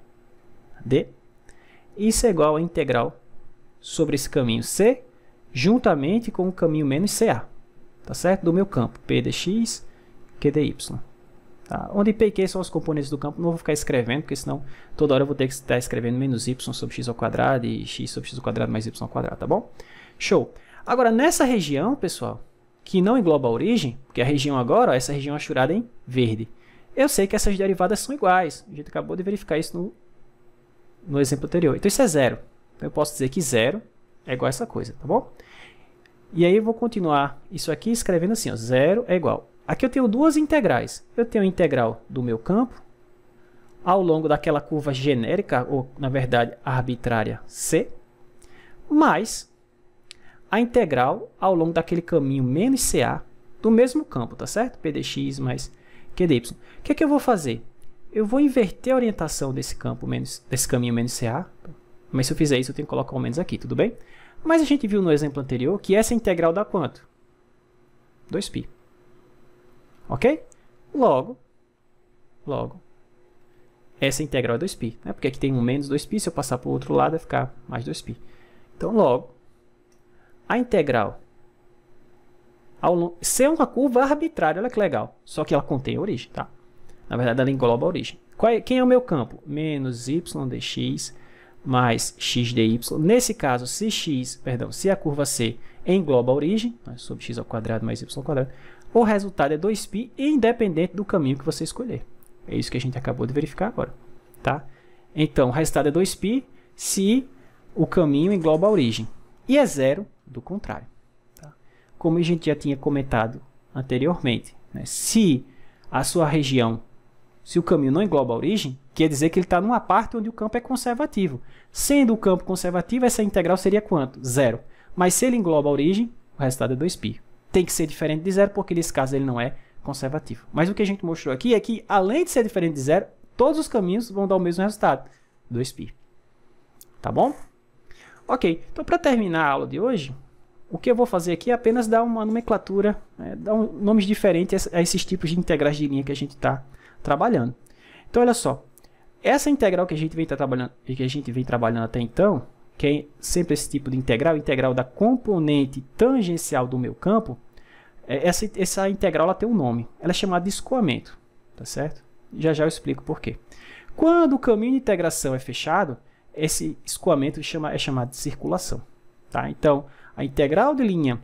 D, isso é igual a integral sobre esse caminho C, juntamente com o caminho menos CA, tá certo? Do meu campo, P dx, Q dy. Tá? Onde P e Q são os componentes do campo, não vou ficar escrevendo, porque senão toda hora eu vou ter que estar escrevendo menos y sobre x ao quadrado e x sobre x ao quadrado mais y ao quadrado, tá bom? Show! Agora, nessa região, pessoal, que não engloba a origem, porque a região agora, ó, essa região achurada em verde, eu sei que essas derivadas são iguais. A gente acabou de verificar isso no exemplo anterior. Então, isso é zero. Então, eu posso dizer que zero é igual a essa coisa, tá bom? E aí, eu vou continuar isso aqui escrevendo assim, ó, zero é igual. Aqui eu tenho duas integrais. Eu tenho a integral do meu campo ao longo daquela curva genérica, ou, na verdade, arbitrária C, mais a integral ao longo daquele caminho menos CA do mesmo campo, tá certo? P dx mais Q dy. O que é que eu vou fazer? Eu vou inverter a orientação desse caminho menos CA, mas se eu fizer isso, eu tenho que colocar o menos aqui, tudo bem? Mas a gente viu no exemplo anterior que essa integral dá quanto? 2π. Ok? Logo, essa integral é 2π, né? Porque aqui tem um menos 2π, se eu passar para o outro lado vai ficar mais 2π. Então, logo, a integral C é uma curva arbitrária, olha que legal, só que ela contém a origem, tá? Na verdade, ela engloba a origem. Quem é o meu campo? Menos y dx mais x dy. Nesse caso, se a curva C engloba a origem, sobre x ao quadrado mais y ao quadrado, o resultado é 2π, independente do caminho que você escolher. É isso que a gente acabou de verificar agora, tá? Então, o resultado é 2π se o caminho engloba a origem. E é zero do contrário. Tá? Como a gente já tinha comentado anteriormente, né? Se a sua região, se o caminho não engloba a origem, quer dizer que ele está numa parte onde o campo é conservativo. Sendo o campo conservativo, essa integral seria quanto? Zero. Mas se ele engloba a origem, o resultado é 2π. Tem que ser diferente de zero, porque nesse caso ele não é conservativo. Mas o que a gente mostrou aqui é que, além de ser diferente de zero, todos os caminhos vão dar o mesmo resultado, 2π. Tá bom? Ok, então para terminar a aula de hoje, o que eu vou fazer aqui é apenas dar uma nomenclatura, dar nomes diferentes a esses tipos de integrais de linha que a gente está trabalhando. Então, olha só, essa integral que a gente vem trabalhando até então, que é sempre esse tipo de integral da componente tangencial do meu campo, essa integral ela tem um nome, ela é chamada de escoamento, tá certo? Já eu explico por quê. Quando o caminho de integração é fechado, esse escoamento é chamado de circulação, tá? Então, a integral de linha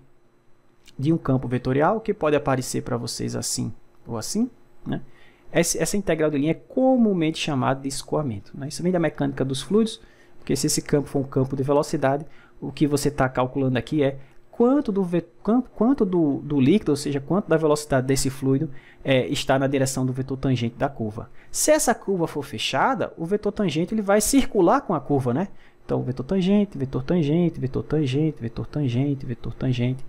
de um campo vetorial, que pode aparecer para vocês assim ou assim, né? Essa integral de linha é comumente chamada de escoamento, né? Isso vem da mecânica dos fluidos, porque se esse campo for um campo de velocidade, o que você está calculando aqui é quanto do líquido, ou seja, quanto da velocidade desse fluido está na direção do vetor tangente da curva. Se essa curva for fechada, o vetor tangente ele vai circular com a curva, né? Então, vetor tangente, vetor tangente, vetor tangente, vetor tangente, vetor tangente.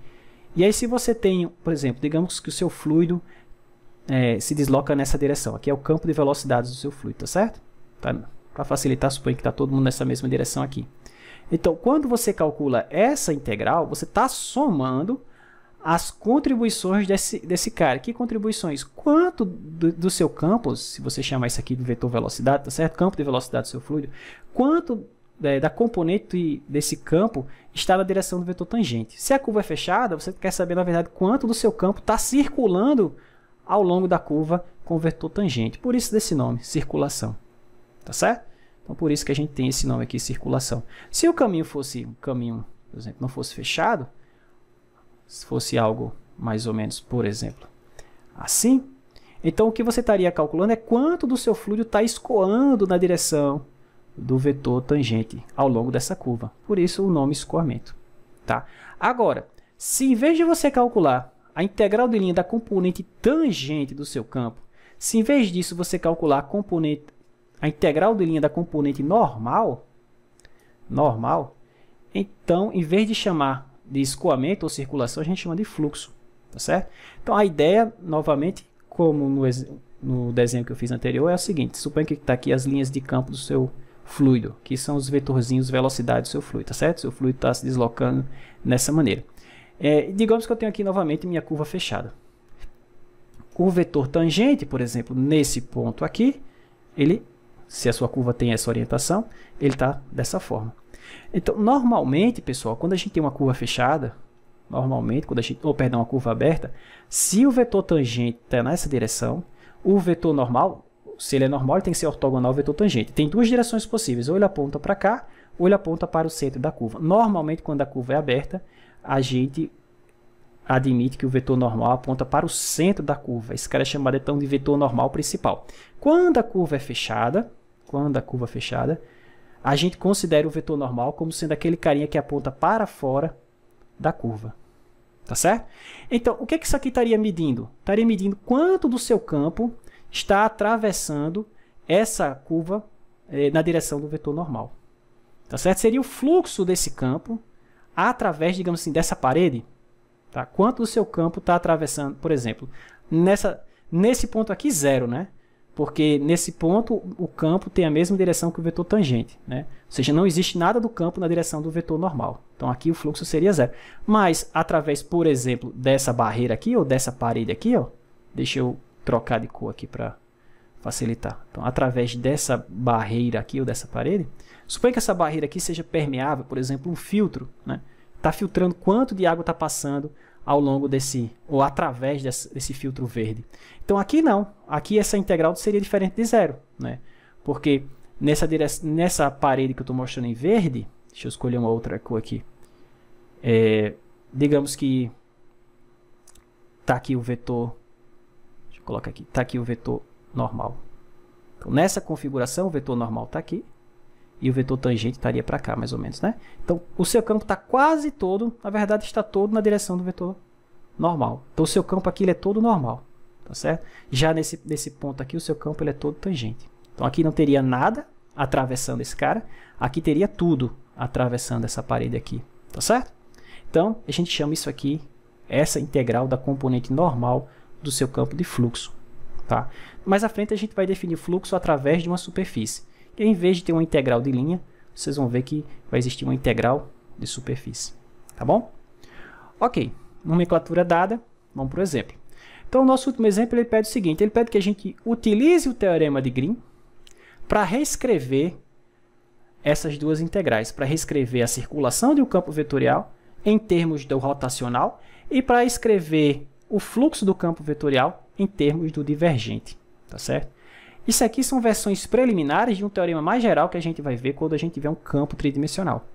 E aí, se você tem, por exemplo, digamos que o seu fluido se desloca nessa direção. Aqui é o campo de velocidades do seu fluido, tá certo? Tá? Para facilitar, suponho que está todo mundo nessa mesma direção aqui. Então, quando você calcula essa integral, você está somando as contribuições desse cara. Que contribuições? Quanto do seu campo, se você chamar isso aqui de vetor velocidade, tá certo? Campo de velocidade do seu fluido, quanto da componente desse campo está na direção do vetor tangente. Se a curva é fechada, você quer saber, na verdade, quanto do seu campo está circulando ao longo da curva com o vetor tangente. Por isso desse nome, circulação. Tá certo? Então, por isso que a gente tem esse nome aqui, circulação. Se o caminho fosse um caminho, por exemplo, não fosse fechado, se fosse algo mais ou menos, por exemplo, assim, então o que você estaria calculando é quanto do seu fluido está escoando na direção do vetor tangente ao longo dessa curva. Por isso o nome escoamento. Tá? Agora, se em vez de você calcular a integral de linha da componente tangente do seu campo, se em vez disso você calcular a integral de linha da componente normal, então, em vez de chamar de escoamento ou circulação, a gente chama de fluxo, tá certo? Então, a ideia, novamente, como no desenho que eu fiz anterior, é o seguinte: suponha que está aqui as linhas de campo do seu fluido, que são os vetorzinhos velocidade do seu fluido, tá certo? Seu fluido está se deslocando nessa maneira. Digamos que eu tenho aqui novamente minha curva fechada. O vetor tangente, por exemplo, nesse ponto aqui, se a sua curva tem essa orientação, ele está dessa forma. Então, normalmente, pessoal, quando a gente tem uma curva fechada, uma curva aberta, se o vetor tangente está nessa direção, o vetor normal, se ele é normal, ele tem que ser ortogonal ao vetor tangente. Tem duas direções possíveis, ou ele aponta para cá, ou ele aponta para o centro da curva. Normalmente, quando a curva é aberta, a gente admite que o vetor normal aponta para o centro da curva. Esse cara é chamado então de vetor normal principal. Quando a curva é fechada, a gente considera o vetor normal como sendo aquele carinha que aponta para fora da curva. Tá certo? Então, o que isso aqui estaria medindo? Estaria medindo quanto do seu campo está atravessando essa curva na direção do vetor normal. Tá certo? Seria o fluxo desse campo através, digamos assim, dessa parede. Tá? Quanto do seu campo está atravessando, por exemplo, nesse ponto aqui, 0, né? Porque nesse ponto o campo tem a mesma direção que o vetor tangente, né? Ou seja, não existe nada do campo na direção do vetor normal. Então aqui o fluxo seria 0. Mas através, por exemplo, dessa barreira aqui, ou dessa parede aqui, ó, deixa eu trocar de cor aqui para facilitar. Então, através dessa barreira aqui, ou dessa parede, suponha que essa barreira aqui seja permeável, por exemplo, um filtro, né? Está filtrando quanto de água está passando ao longo ou através desse filtro verde. Então aqui não, aqui essa integral seria diferente de 0, né? Porque nessa parede que eu estou mostrando em verde, deixa eu escolher uma outra cor aqui, digamos que está aqui o vetor, deixa eu colocar aqui, está aqui o vetor normal. Então nessa configuração o vetor normal está aqui, e o vetor tangente estaria para cá, mais ou menos, né? Então, o seu campo está quase todo, na verdade, está todo na direção do vetor normal. Então, o seu campo aqui ele é todo normal, tá certo? Já nesse ponto aqui, o seu campo ele é todo tangente. Então, aqui não teria nada atravessando esse cara, aqui teria tudo atravessando essa parede aqui, tá certo? Então, a gente chama isso aqui, essa integral da componente normal do seu campo de fluxo, tá? Mais à frente, a gente vai definir fluxo através de uma superfície. E em vez de ter uma integral de linha, vocês vão ver que vai existir uma integral de superfície. Tá bom? Ok, nomenclatura dada, vamos para o exemplo. Então, o nosso último exemplo ele pede o seguinte, ele pede que a gente utilize o teorema de Green para reescrever essas duas integrais, para reescrever a circulação de um campo vetorial em termos do rotacional e para escrever o fluxo do campo vetorial em termos do divergente. Tá certo? Isso aqui são versões preliminares de um teorema mais geral que a gente vai ver quando a gente tiver um campo tridimensional,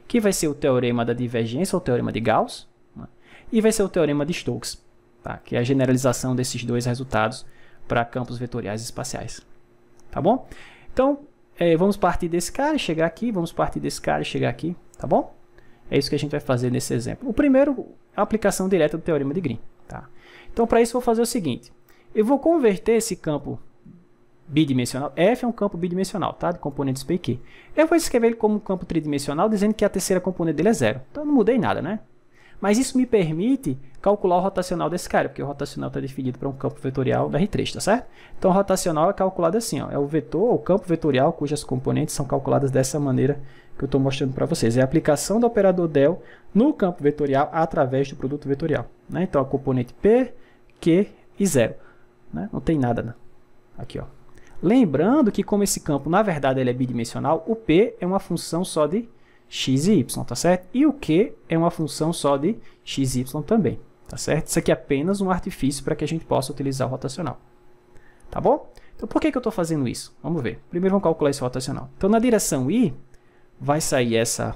que vai ser o teorema da divergência, ou teorema de Gauss, né? E vai ser o teorema de Stokes, tá? Que é a generalização desses dois resultados para campos vetoriais espaciais. Tá bom? Então, vamos partir desse cara e chegar aqui, vamos partir desse cara e chegar aqui, tá bom? É isso que a gente vai fazer nesse exemplo. O primeiro é a aplicação direta do teorema de Green. Tá? Então, para isso, eu vou fazer o seguinte. Eu vou converter esse campo bidimensional. F é um campo bidimensional, tá? De componentes P e Q. Eu vou escrever ele como um campo tridimensional, dizendo que a terceira componente dele é 0. Então, eu não mudei nada, né? Mas isso me permite calcular o rotacional desse cara, porque o rotacional está definido para um campo vetorial da R3, tá certo? Então, o rotacional é calculado assim, ó, é o vetor, o campo vetorial cujas componentes são calculadas dessa maneira que eu estou mostrando para vocês. É a aplicação do operador del no campo vetorial através do produto vetorial. Né? Então, a componente P, Q e 0. Né? Não tem nada aqui. Ó. Lembrando que como esse campo, na verdade, ele é bidimensional, o P é uma função só de x e y, tá certo? E o Q é uma função só de x e y também, tá certo? Isso aqui é apenas um artifício para que a gente possa utilizar o rotacional. Tá bom? Então, por que eu estou fazendo isso? Vamos ver. Primeiro, vamos calcular esse rotacional. Então, na direção I, vai sair essa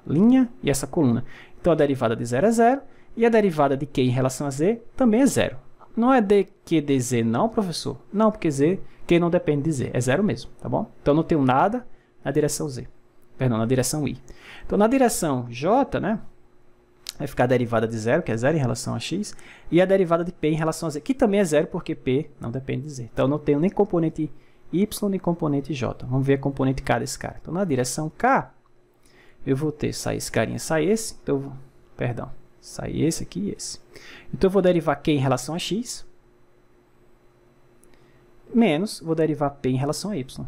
linha e essa coluna. Então, a derivada de 0 é 0, e a derivada de Q em relação a Z também é 0. Não é dQ dZ não, professor? Não, porque Q não depende de Z, é 0 mesmo, tá bom? Então, não tenho nada na direção Z. Perdão, na direção I. Então, na direção J, né, vai ficar a derivada de 0, que é 0 em relação a x, e a derivada de P em relação a Z, que também é 0, porque P não depende de Z. Então, eu não tenho nem componente Y, nem componente J. Vamos ver a componente K desse cara. Então, na direção K, eu vou ter, sai esse carinha, sai esse, então, perdão, sai esse aqui e esse. Então, eu vou derivar Q em relação a x, menos, vou derivar P em relação a y.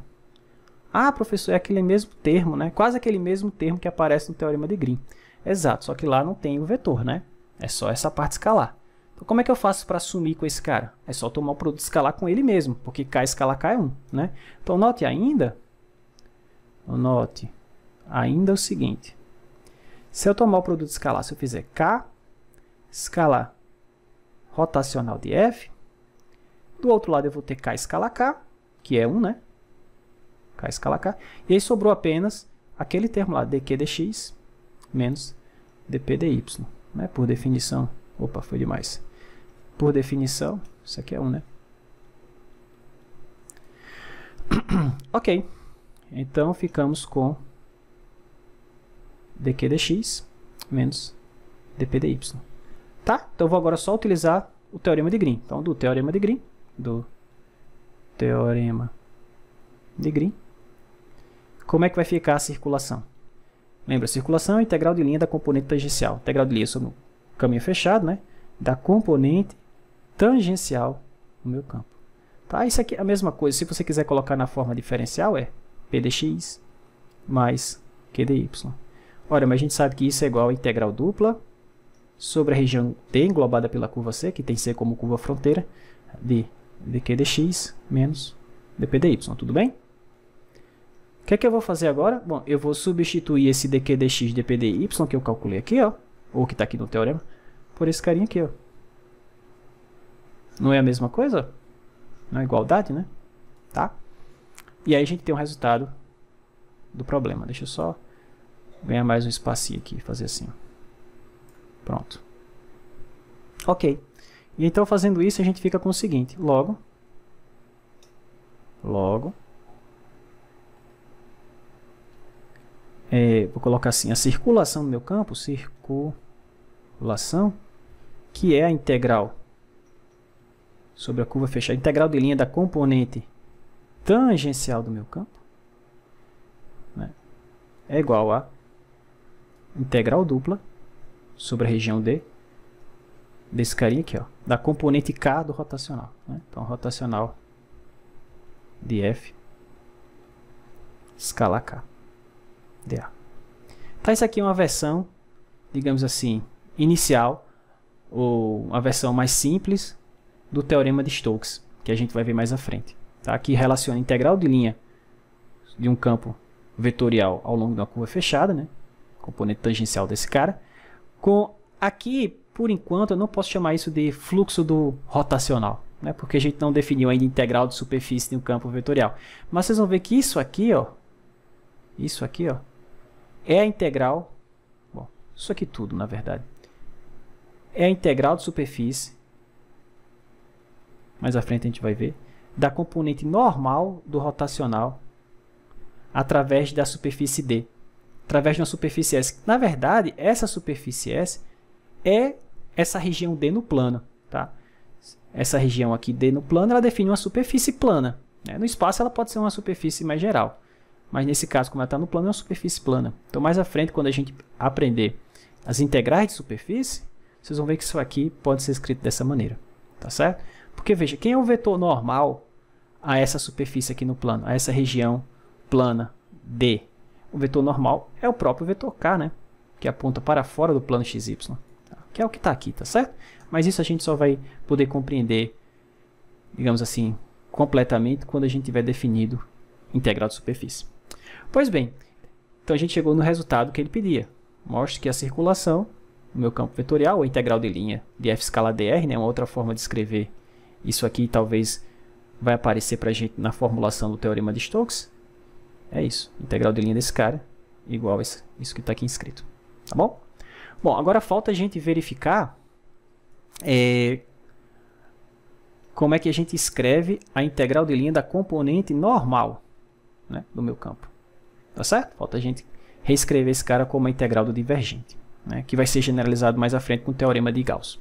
Ah, professor, é aquele mesmo termo, né? Quase aquele mesmo termo que aparece no Teorema de Green. Exato, só que lá não tem o vetor, né? É só essa parte escalar. Então, como é que eu faço para assumir com esse cara? É só tomar o produto escalar com ele mesmo, porque K escalar K é 1, né? Então, note ainda o seguinte. Se eu tomar o produto escalar, se eu fizer K escalar rotacional de F, do outro lado eu vou ter K escalar K, que é 1, né? K escalar K. E aí sobrou apenas aquele termo lá, dq dx menos dp dy. Né? Por definição, opa, foi demais. Por definição, isso aqui é 1, né? Ok. Então, ficamos com dq dx menos dp dy. Tá? Então, eu vou agora só utilizar o Teorema de Green. Então, do Teorema de Green, como é que vai ficar a circulação? Lembra, a circulação é a integral de linha da componente tangencial. Integral de linha sobre o caminho fechado, né? Da componente tangencial no meu campo. Tá? Isso aqui é a mesma coisa. Se você quiser colocar na forma diferencial, é P dx mais Q dy. Ora, mas a gente sabe que isso é igual a integral dupla sobre a região D englobada pela curva C, que tem C como curva fronteira, de dq dx menos dp dy. Tudo bem? O que é que eu vou fazer agora? Bom, eu vou substituir esse dq dx dp dy que eu calculei aqui, ó, ou que está aqui no teorema, por esse carinha aqui, ó. Não é a mesma coisa? Não é igualdade, né? Tá? E aí a gente tem o resultado do problema. Deixa eu só ganhar mais um espacinho aqui, fazer assim. Pronto. Ok. E então, fazendo isso, a gente fica com o seguinte. Logo, vou colocar assim, a circulação no meu campo, circulação, que é a integral sobre a curva fechada, integral de linha da componente tangencial do meu campo, né, é igual a integral dupla sobre a região D, desse carinha aqui, ó, da componente K do rotacional. Né? Então, rotacional de F escalar K. dA. Tá, isso aqui é uma versão, digamos assim, inicial, ou uma versão mais simples do Teorema de Stokes, que a gente vai ver mais à frente. Tá? Que relaciona a integral de linha de um campo vetorial ao longo de uma curva fechada, né? Componente tangencial desse cara, com aqui, por enquanto, eu não posso chamar isso de fluxo do rotacional, né? Porque a gente não definiu ainda integral de superfície de um campo vetorial. Mas vocês vão ver que isso aqui, ó, é a integral, bom, isso aqui tudo, na verdade, é a integral de superfície, mais à frente a gente vai ver, da componente normal do rotacional através da superfície D, através de uma superfície S. Na verdade, essa superfície S é essa região D no plano, tá? Essa região aqui D no plano, ela define uma superfície plana, né? No espaço ela pode ser uma superfície mais geral, mas nesse caso, como ela está no plano, é uma superfície plana. Então, mais à frente, quando a gente aprender as integrais de superfície, vocês vão ver que isso aqui pode ser escrito dessa maneira, tá certo? Porque, veja, quem é o vetor normal a essa superfície aqui no plano, a essa região plana D? o vetor normal é o próprio vetor k, né? Que aponta para fora do plano xy, tá? Que é o que está aqui, tá certo? Mas isso a gente só vai poder compreender, digamos assim, completamente quando a gente tiver definido integral de superfície. Pois bem, então a gente chegou no resultado que ele pedia. Mostre que a circulação no meu campo vetorial, ou integral de linha de f escala dr, né, uma outra forma de escrever isso aqui, talvez vai aparecer para a gente na formulação do teorema de Stokes. É isso, integral de linha desse cara igual a isso que está aqui escrito. Tá bom? Bom, agora falta a gente verificar como é que a gente escreve a integral de linha da componente normal, né, do meu campo. Tá certo? Falta a gente reescrever esse cara como a integral do divergente, né, que vai ser generalizado mais à frente com o teorema de Gauss,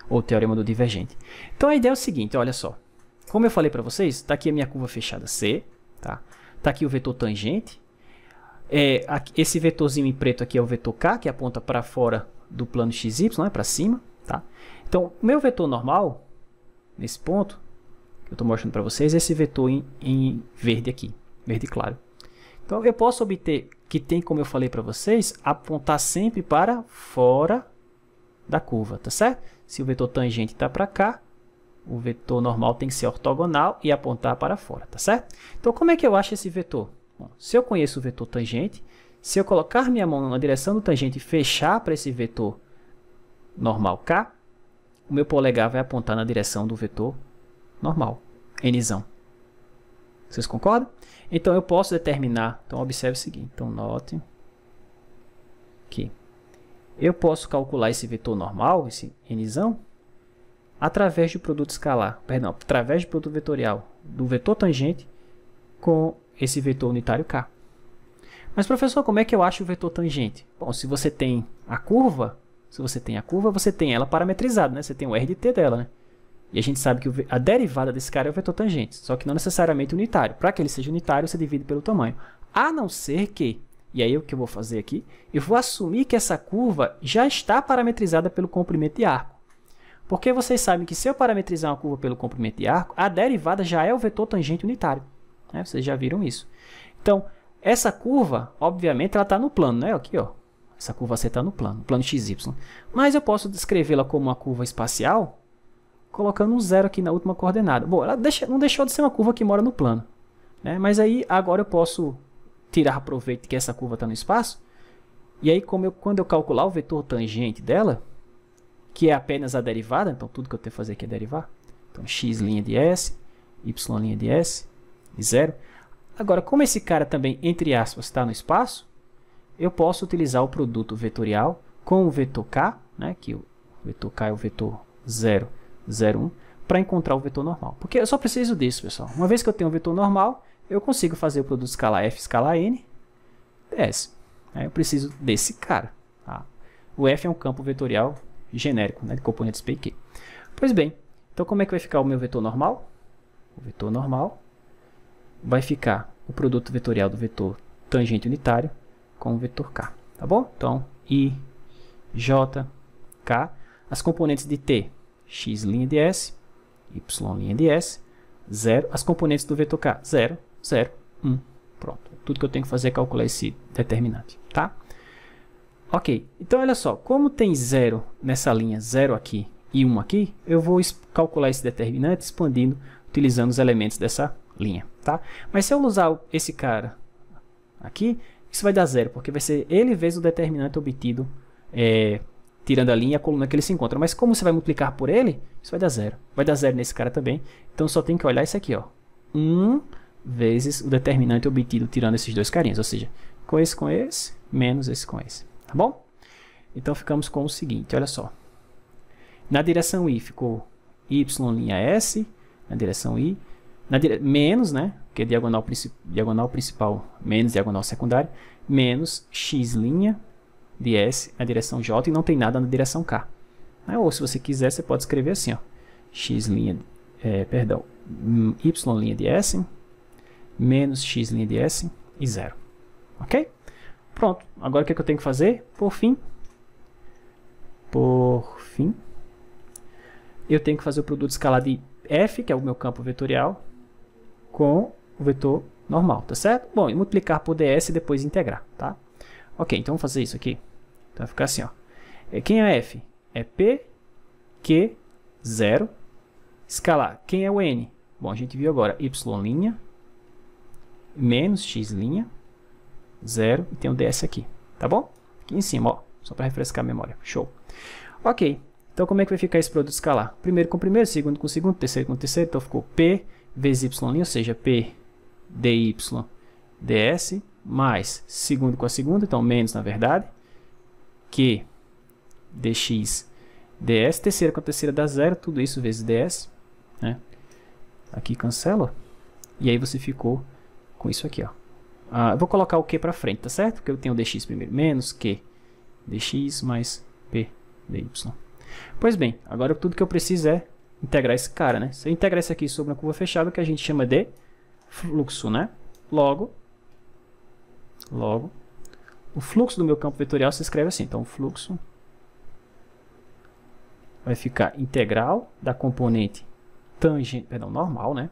ou o teorema do divergente. Então a ideia é o seguinte, olha só. Como eu falei para vocês, está aqui a minha curva fechada C, tá? Tá aqui o vetor tangente. Esse vetorzinho em preto aqui é o vetor K, que aponta para fora do plano XY, né, para cima, tá? Então, o meu vetor normal, nesse ponto, que eu estou mostrando para vocês, é esse vetor em verde aqui, verde claro. Então, eu posso obter que tem, como eu falei para vocês, apontar sempre para fora da curva, tá certo? Se o vetor tangente está para cá, o vetor normal tem que ser ortogonal e apontar para fora, tá certo? Então, como é que eu acho esse vetor? Bom, se eu conheço o vetor tangente, se eu colocar minha mão na direção do tangente e fechar para esse vetor normal K, o meu polegar vai apontar na direção do vetor normal, Nzão. Vocês concordam? Então, eu posso determinar, então observe o seguinte, então note que eu posso calcular esse vetor normal, esse Nzão, através do produto escalar, perdão, através do produto vetorial do vetor tangente com esse vetor unitário K. Mas, professor, como é que eu acho o vetor tangente? Bom, se você tem a curva, você tem ela parametrizada, né? Você tem o R de t dela, né? E a gente sabe que a derivada desse cara é o vetor tangente, só que não necessariamente unitário. Para que ele seja unitário, você divide pelo tamanho. A não ser que, e aí o que eu vou fazer aqui, eu vou assumir que essa curva já está parametrizada pelo comprimento de arco. Porque vocês sabem que se eu parametrizar uma curva pelo comprimento de arco, a derivada já é o vetor tangente unitário. Né? Vocês já viram isso. Então, essa curva, obviamente, ela está no plano, né? Aqui, ó. Essa curva C está no plano XY. Mas eu posso descrevê-la como uma curva espacial, colocando um zero aqui na última coordenada. Bom, ela não deixou de ser uma curva que mora no plano. Né? Mas aí, agora eu posso tirar proveito de que essa curva está no espaço. E aí, quando eu calcular o vetor tangente dela, que é apenas a derivada, então tudo que eu tenho que fazer aqui é derivar. Então, x' de s, y' de s, de zero. Agora, como esse cara também, entre aspas, está no espaço, eu posso utilizar o produto vetorial com o vetor k, né, que o vetor k é o vetor 0, 0, 1, para encontrar o vetor normal. Porque eu só preciso disso, pessoal. Uma vez que eu tenho um vetor normal, eu consigo fazer o produto escalar f escalar n ds. Eu preciso desse cara. Tá? O f é um campo vetorial genérico, né, de componentes P e Q. Pois bem, então como é que vai ficar o meu vetor normal? O vetor normal vai ficar o produto vetorial do vetor tangente unitário com o vetor K. Tá bom? Então, I, J, K. As componentes de T, x' de S, y' de S, 0. As componentes do vetor K, 0, 0, 1. Pronto. Tudo que eu tenho que fazer é calcular esse determinante. Tá? Ok. Então, olha só. Como tem 0 nessa linha, 0 aqui e 1 aqui, eu vou calcular esse determinante expandindo, utilizando os elementos dessa linha. Tá? Mas se eu usar esse cara aqui, isso vai dar 0, porque vai ser ele vezes o determinante obtido tirando a linha e a coluna que ele se encontra. Mas como você vai multiplicar por ele, isso vai dar 0. Vai dar 0 nesse cara também. Então só tem que olhar isso aqui, ó. 1 vezes o determinante obtido tirando esses dois carinhas. Ou seja, com esse, menos esse com esse. Tá bom? Então ficamos com o seguinte, olha só. Na direção I ficou y'(s), na direção I, menos, né? Porque diagonal principal menos diagonal secundária, menos x' de S na direção J e não tem nada na direção K. Ou se você quiser, você pode escrever assim, ó, y' de S menos x' de S e 0. Ok? Pronto. Agora o que eu tenho que fazer? Por fim, eu tenho que fazer o produto escalar de F, que é o meu campo vetorial, com o vetor normal, tá certo? Bom, e multiplicar por ds e depois integrar, tá? Ok, então vamos fazer isso aqui. Então vai ficar assim, ó. Quem é f? É p, q, 0. Escalar, quem é o n? Bom, a gente viu agora y' menos x', 0, e tem o ds aqui, tá bom? Aqui em cima, ó, só para refrescar a memória. Show. Ok, então como é que vai ficar esse produto escalar? Primeiro com primeiro, segundo com segundo, terceiro com terceiro, então ficou p vezes y', ou seja, p dy ds, mais segundo com a segunda, então menos na verdade, q dx ds, terceira com a terceira dá 0, tudo isso vezes ds, né? Aqui cancela, e aí você ficou com isso aqui, ó. Eu vou colocar o q para frente, tá certo? Porque eu tenho dx primeiro, menos q dx mais p dy. Pois bem, agora tudo que eu preciso é integrar esse cara, né? Se eu integrar isso aqui sobre uma curva fechada, que a gente chama de fluxo, né? Logo, o fluxo do meu campo vetorial se escreve assim. Então, o fluxo vai ficar integral da componente tangente, perdão, normal, né?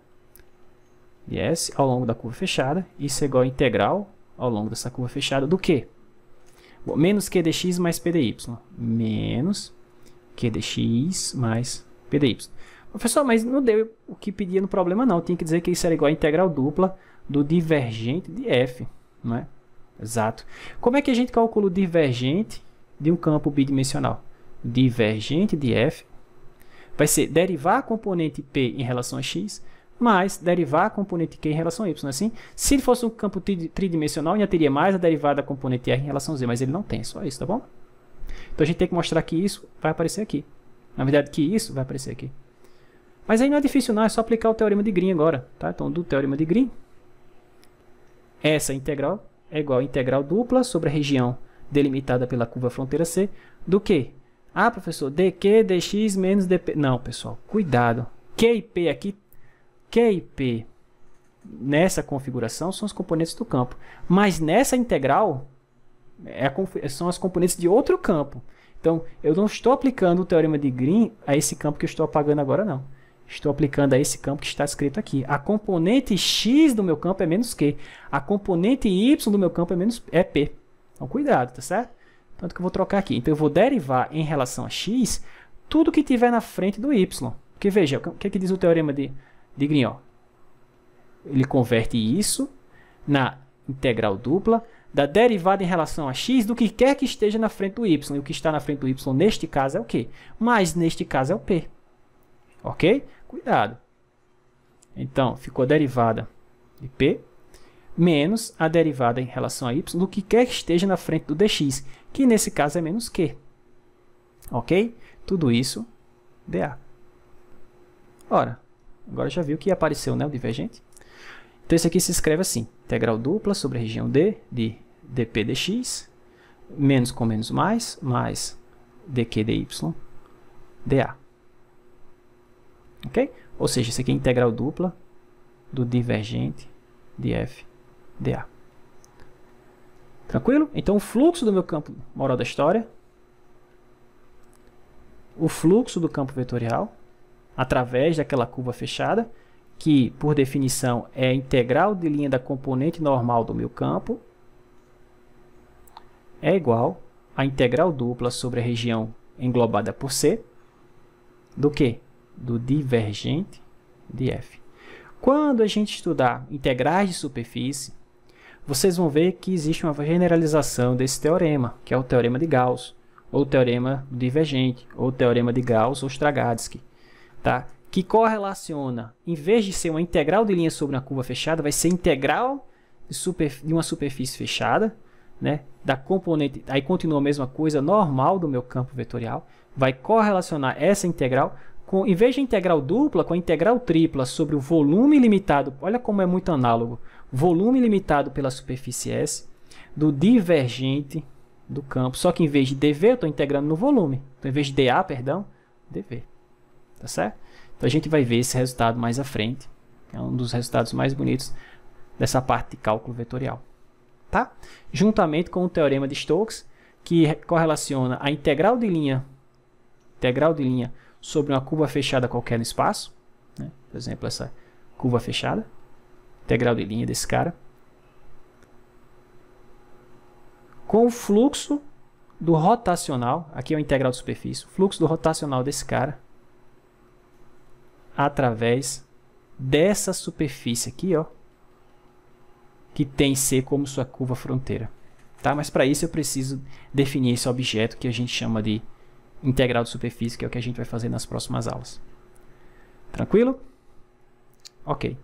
S ao longo da curva fechada. Isso é igual a integral ao longo dessa curva fechada do quê? Bom, menos q dx mais p dy. Menos q dx mais p dy. Professor, mas não deu o que pedia no problema, não. Tinha que dizer que isso era igual a integral dupla do divergente de f, não é? Exato. Como é que a gente calcula o divergente de um campo bidimensional? Divergente de f vai ser derivar a componente p em relação a x, mais derivar a componente q em relação a y, assim. Se ele fosse um campo tridimensional, ainda teria mais a derivada da componente r em relação a z, mas ele não tem, é só isso, tá bom? Então a gente tem que mostrar que isso vai aparecer aqui. Na verdade, que isso vai aparecer aqui. Mas aí não é difícil não, é só aplicar o teorema de Green agora, tá? Então, do teorema de Green, essa integral é igual a integral dupla sobre a região delimitada pela curva fronteira C, do que? Ah, professor, dq dx menos dp. Não, pessoal, cuidado. Q e p aqui, Q e p nessa configuração são os componentes do campo. Mas nessa integral são as componentes de outro campo. Então, eu não estou aplicando o teorema de Green a esse campo que eu estou apagando agora, não. Estou aplicando a esse campo que está escrito aqui. A componente x do meu campo é menos q. A componente y do meu campo é p. Então, cuidado, tá certo? Tanto que eu vou trocar aqui. Então, eu vou derivar em relação a x tudo que tiver na frente do y. Porque, veja, o que diz o teorema de Green? Ó? Ele converte isso na integral dupla da derivada em relação a x do que quer que esteja na frente do y. E o que está na frente do y, neste caso, é o quê? Mas, neste caso, é o p. Ok? Cuidado. Então, ficou a derivada de p menos a derivada em relação a y do que quer que esteja na frente do dx, que nesse caso é menos q. Ok? Tudo isso, dA. Ora, agora já viu que apareceu, né, o divergente? Então, isso aqui se escreve assim. Integral dupla sobre a região D de dp dx, menos com menos mais dq dy, dA. Ok? Ou seja, isso aqui é integral dupla do divergente de f dA. Tranquilo? Então, o fluxo do meu campo, moral da história, o fluxo do campo vetorial, através daquela curva fechada, que, por definição, é a integral de linha da componente normal do meu campo, é igual a integral dupla sobre a região englobada por C, do que? Do divergente de f. Quando a gente estudar integrais de superfície, vocês vão ver que existe uma generalização desse teorema, que é o teorema de Gauss, ou o teorema do divergente, ou o teorema de Gauss ou Stragatsky, tá? Que correlaciona, em vez de ser uma integral de linha sobre uma curva fechada, vai ser integral de uma superfície fechada, né? Da componente, aí continua a mesma coisa, normal do meu campo vetorial, vai correlacionar essa integral com, em vez de integral dupla, com a integral tripla sobre o volume limitado, olha como é muito análogo, volume limitado pela superfície S, do divergente do campo, só que em vez de dV eu estou integrando no volume, então em vez de dA, perdão, dV, tá certo? Então a gente vai ver esse resultado mais à frente, é um dos resultados mais bonitos dessa parte de cálculo vetorial, tá? Juntamente com o teorema de Stokes, que correlaciona a integral de linha sobre uma curva fechada qualquer no espaço, né? Por exemplo, essa curva fechada, integral de linha desse cara, com o fluxo do rotacional, aqui é o integral de superfície, o fluxo do rotacional desse cara através dessa superfície aqui, ó, que tem C como sua curva fronteira. Tá? Mas para isso eu preciso definir esse objeto que a gente chama de integral de superfície, que é o que a gente vai fazer nas próximas aulas. Tranquilo? Ok.